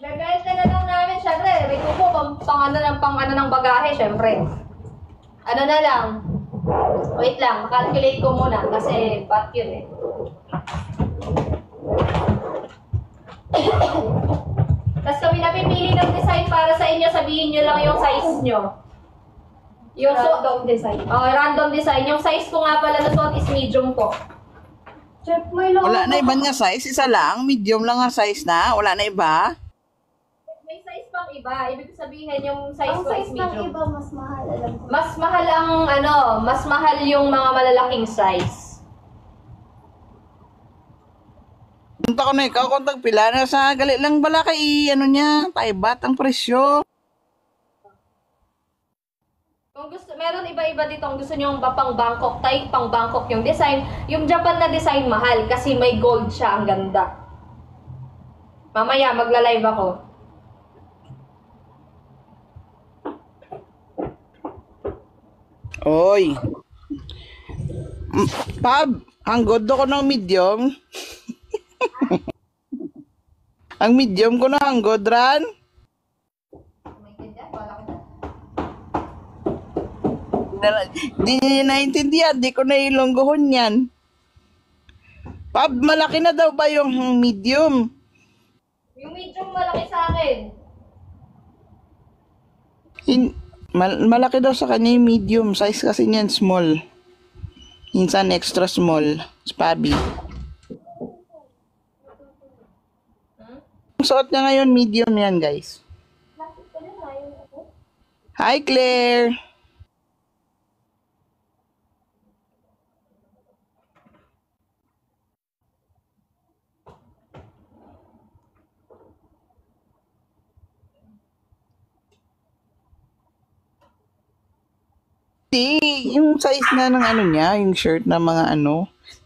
Bebenta na lang namin, syempre. May kuko, pang ano ng bagahe, syempre. Ano na lang. Wait lang, calculate ko muna kasi ba't yun eh. Tapos kami napipili ng design para sa inyo, sabihin nyo lang yung size nyo. Yung random design. Oh, random design. Yung size ko nga pala na suot is medium po. Check mo yung Wala na iba niya size? Isa lang? Medium lang ang size na? Wala na iba? May size pang iba. Ibig sabihin yung size ko is medium. iba mas mahal. Alam ko. Mas mahal ang mas mahal yung mga malalaking size. Punta ko na ikaw kung tagpila na sa galit lang bala kay niya, taibat ang presyo. Kung gusto, meron iba-iba dito. Kung gusto nyo pang Bangkok, pang Bangkok yung design. Yung Japan na design mahal kasi may gold siya. Ang ganda. Mamaya, magla-live ako. Oy. Pab, ang good ko ng medium. Ang medium ko na ang good ran. Di niya naintindihan, di ko na ilonggohon yan. Pab, malaki na daw ba yung medium? Yung medium malaki sa akin. Malaki daw sa kanya yung medium. Size kasi niyan small. Minsan extra small. Spabi. Ang suot niya ngayon, medium yan, guys. Hi, Claire! Yung size na ng niya, yung shirt na mga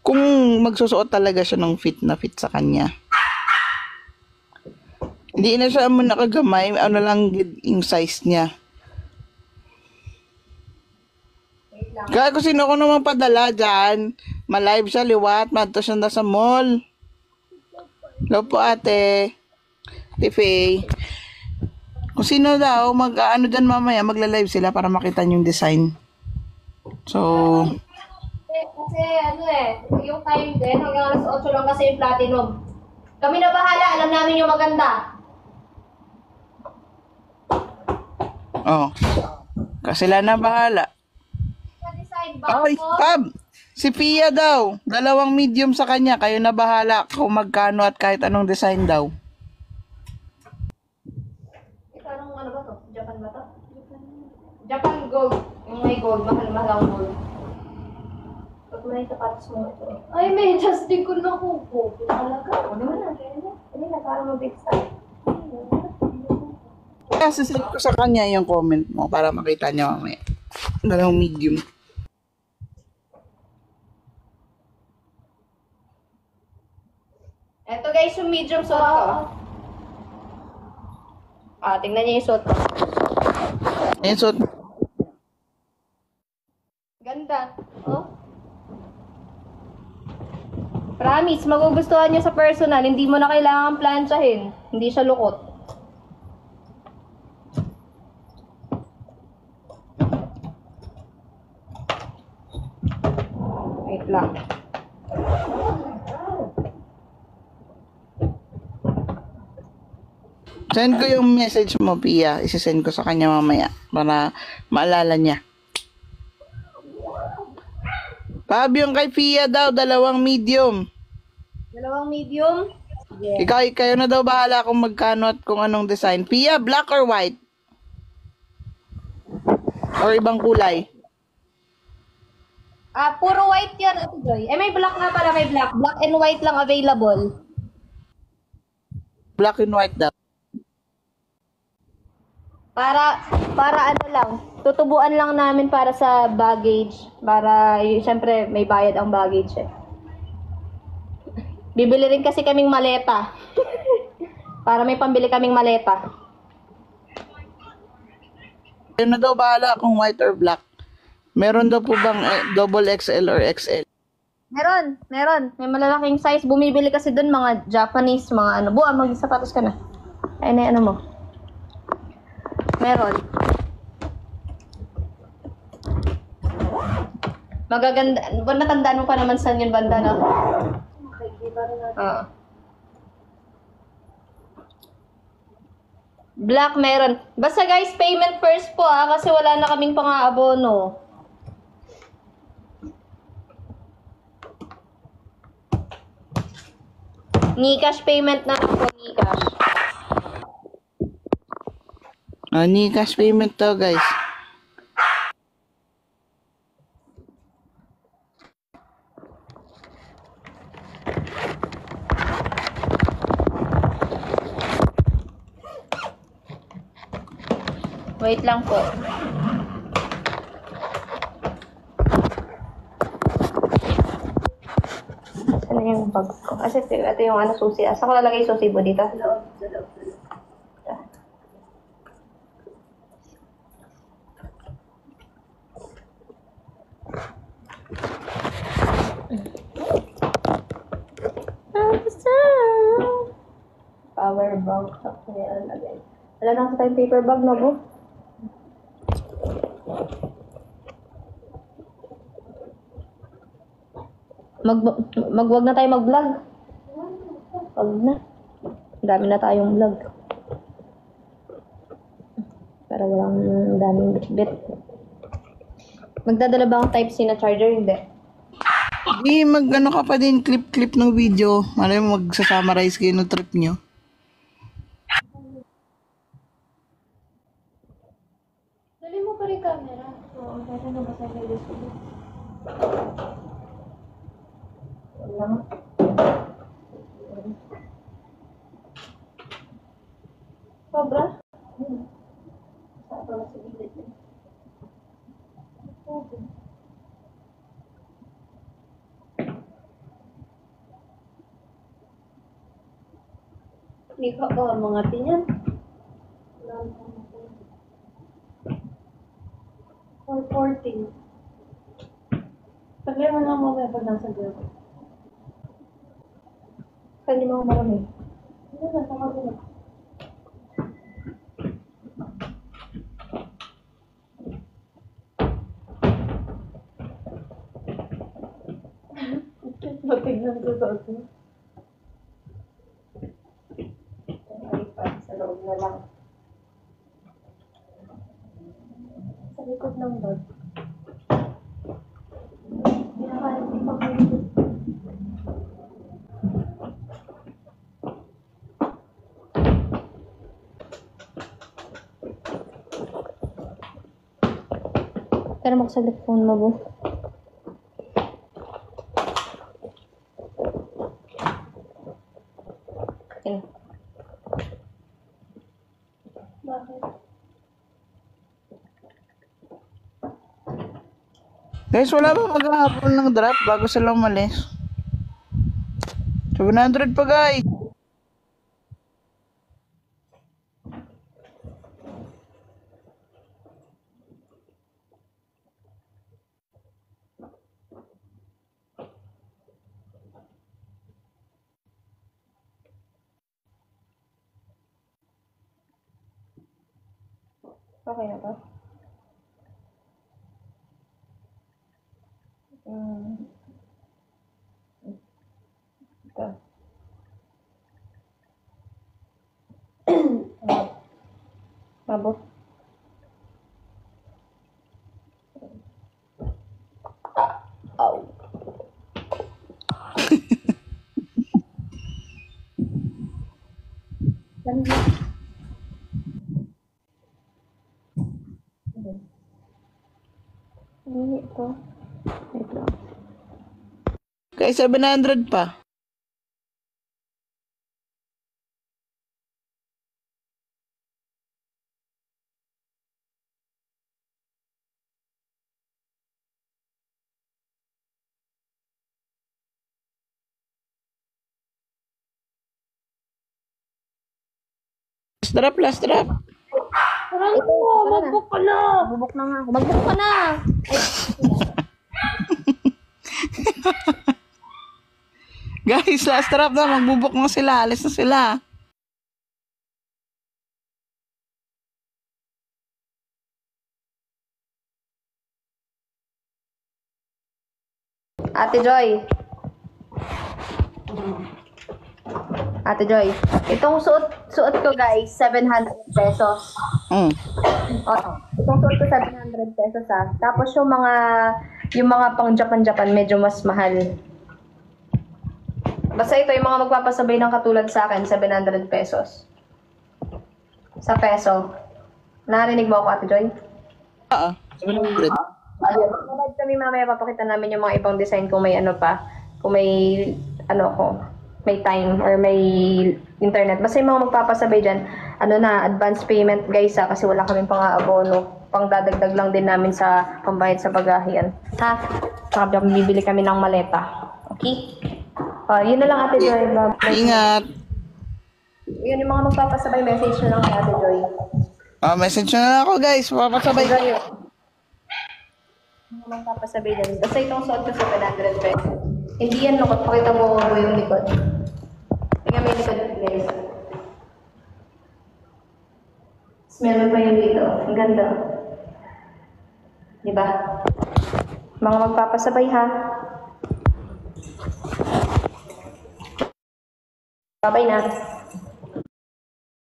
kung magsusuot talaga siya ng fit na fit sa kanya. Hindi na siya nakagamay, lang yung size niya. Kaya kung sino ko naman padala dyan, malive siya, liwat, madto siya na sa mall. Hello po ate. Ate Faye. Kung sino daw, dyan mamaya, magla-live sila para makita yung design. So, kasi yung time din, hanggang alas 8 lang kasi yung platinum. Kami na bahala, alam namin yung maganda. kasi sila na bahala. Ay, Pab! Si Pia daw, 2 medium sa kanya, kayo na bahala kung magkano at kahit anong design daw. Anong ba to? Japan ba to? Japan gold. Yung may gold, mahal-mahal ang gold. Pag may sapatos mo ito. Ay, may just di ko nakupo. Talaga. Ano naman na? Hindi na, para mabig style. Kaya sasend ko sa kanya yung comment mo para makita niya mamaya. 2 medium. Eto guys, yung medium suit ko. Tingnan niyo yung suit ko. Yung suit. Ganda. Promise, magugustuhan niyo sa personal. Hindi mo na kailangan plansyahin. Hindi siya lukot. Wait lang. Send ko yung message mo, Pia. Isisend ko sa kanya mamaya para maalala niya. Pab, yung kay Pia daw, 2 medium. 2 medium? Yeah. Kayo na daw bahala kung magkano at kung anong design. Pia, black or white? Or ibang kulay? Puro white yan, Ate Joy. May black nga pala, may black. Black and white lang available. Black and white daw. Para lang, tutubuan lang namin para sa baggage. Para, syempre, may bayad ang baggage eh. Bibili rin kasi kaming maleta. Para may pambili kaming maleta. Yun na daw bahala kung white or black. Meron daw po bang double XL or XL? Meron. May malalaking size. Bumibili kasi dun mga Japanese, mga ano. Buwan, mag-sapatos ka na. Ay, na ano mo. Meron. Magaganda. Natandaan mo pa naman saan yung banda na. Oo. Black meron. Basta guys, payment first po kasi wala na kaming pang-aabono. Gcash payment na lang po, Gcash. Gcash payment to guys. Wait lang po. Ano yung bag ko? Kasi ito yung ano, susi. Asa ko lalagay yung susi po dito? Power bank. Wala na sa tayong paper bag na po. Wag na tayo mag-vlog. Wag na. Dami na tayong vlog. Para walang daming bit-bit. Magdadala ba akong Type-C na charger? Hindi. Di mag-ano ka pa din, clip ng video. Malay mo magsasummarize kayo ng trip nyo. Dali mo pa rin camera. Oo, pwede na ba sa video? Wala. Sobra? Sobra sa video. Okay. Hindi ka ba mga tinyan? 440. Pagli mo nga mo pag nasa girl. Pagli mo marami. Hindi na, sama ko na. Matignan ko sa atin. Sa loob na lang. Sa likod ng bag. Pero magsaglit phone mo, bo. Okay. Bakit? Guys, wala ba maghahapon ng drop bago sila umalis? 700 pa guys. Okay na ba? Ito. Mabo. Ow. Ano ito? Wait lang. Guys, 700 pa. Last drop. Ito, mag-book ka na. Mag-book na nga ako. Mag-book ka na. Guys, last drop na. Magbubok na sila. Alis na sila. Ate Joy. Ate Joy, itong suot ko guys, 700 pesos. Oo. Itong suot ko 700 pesos ah. Tapos yung mga pang Japan medyo mas mahal. Basta ito yung mga magpapasabay ng katulad sa akin, 700 pesos. Sa peso. Narinig mo ako, Ate Joy? Oo. 700. Mabad kami mamaya, papakita namin yung mga ibang design kung may ano pa. Kung may may time or may internet. Basta yung mga magpapasabay dyan, advance payment guys kasi wala kaming pang-abono. Pang-dadagdag lang din namin sa pambayad sa bagahian. Ha? Saka bibili kami ng maleta. Okay? Yun na lang, Ate Joy. Ingat. Yun yung mga magpapasabay, message na lang kay Ate Joy. Message na lang ako guys. Papasabay kayo. Mga magpapasabay dyan. Basta itong suot ko sa 700 pesos. Hindi yan lukot. Pakita mo ko yung likod. Tingnan mo yung likod, guys. Meron pa yung dito. Ang ganda. Diba? Mga magpapasabay ha. Bye-bye na.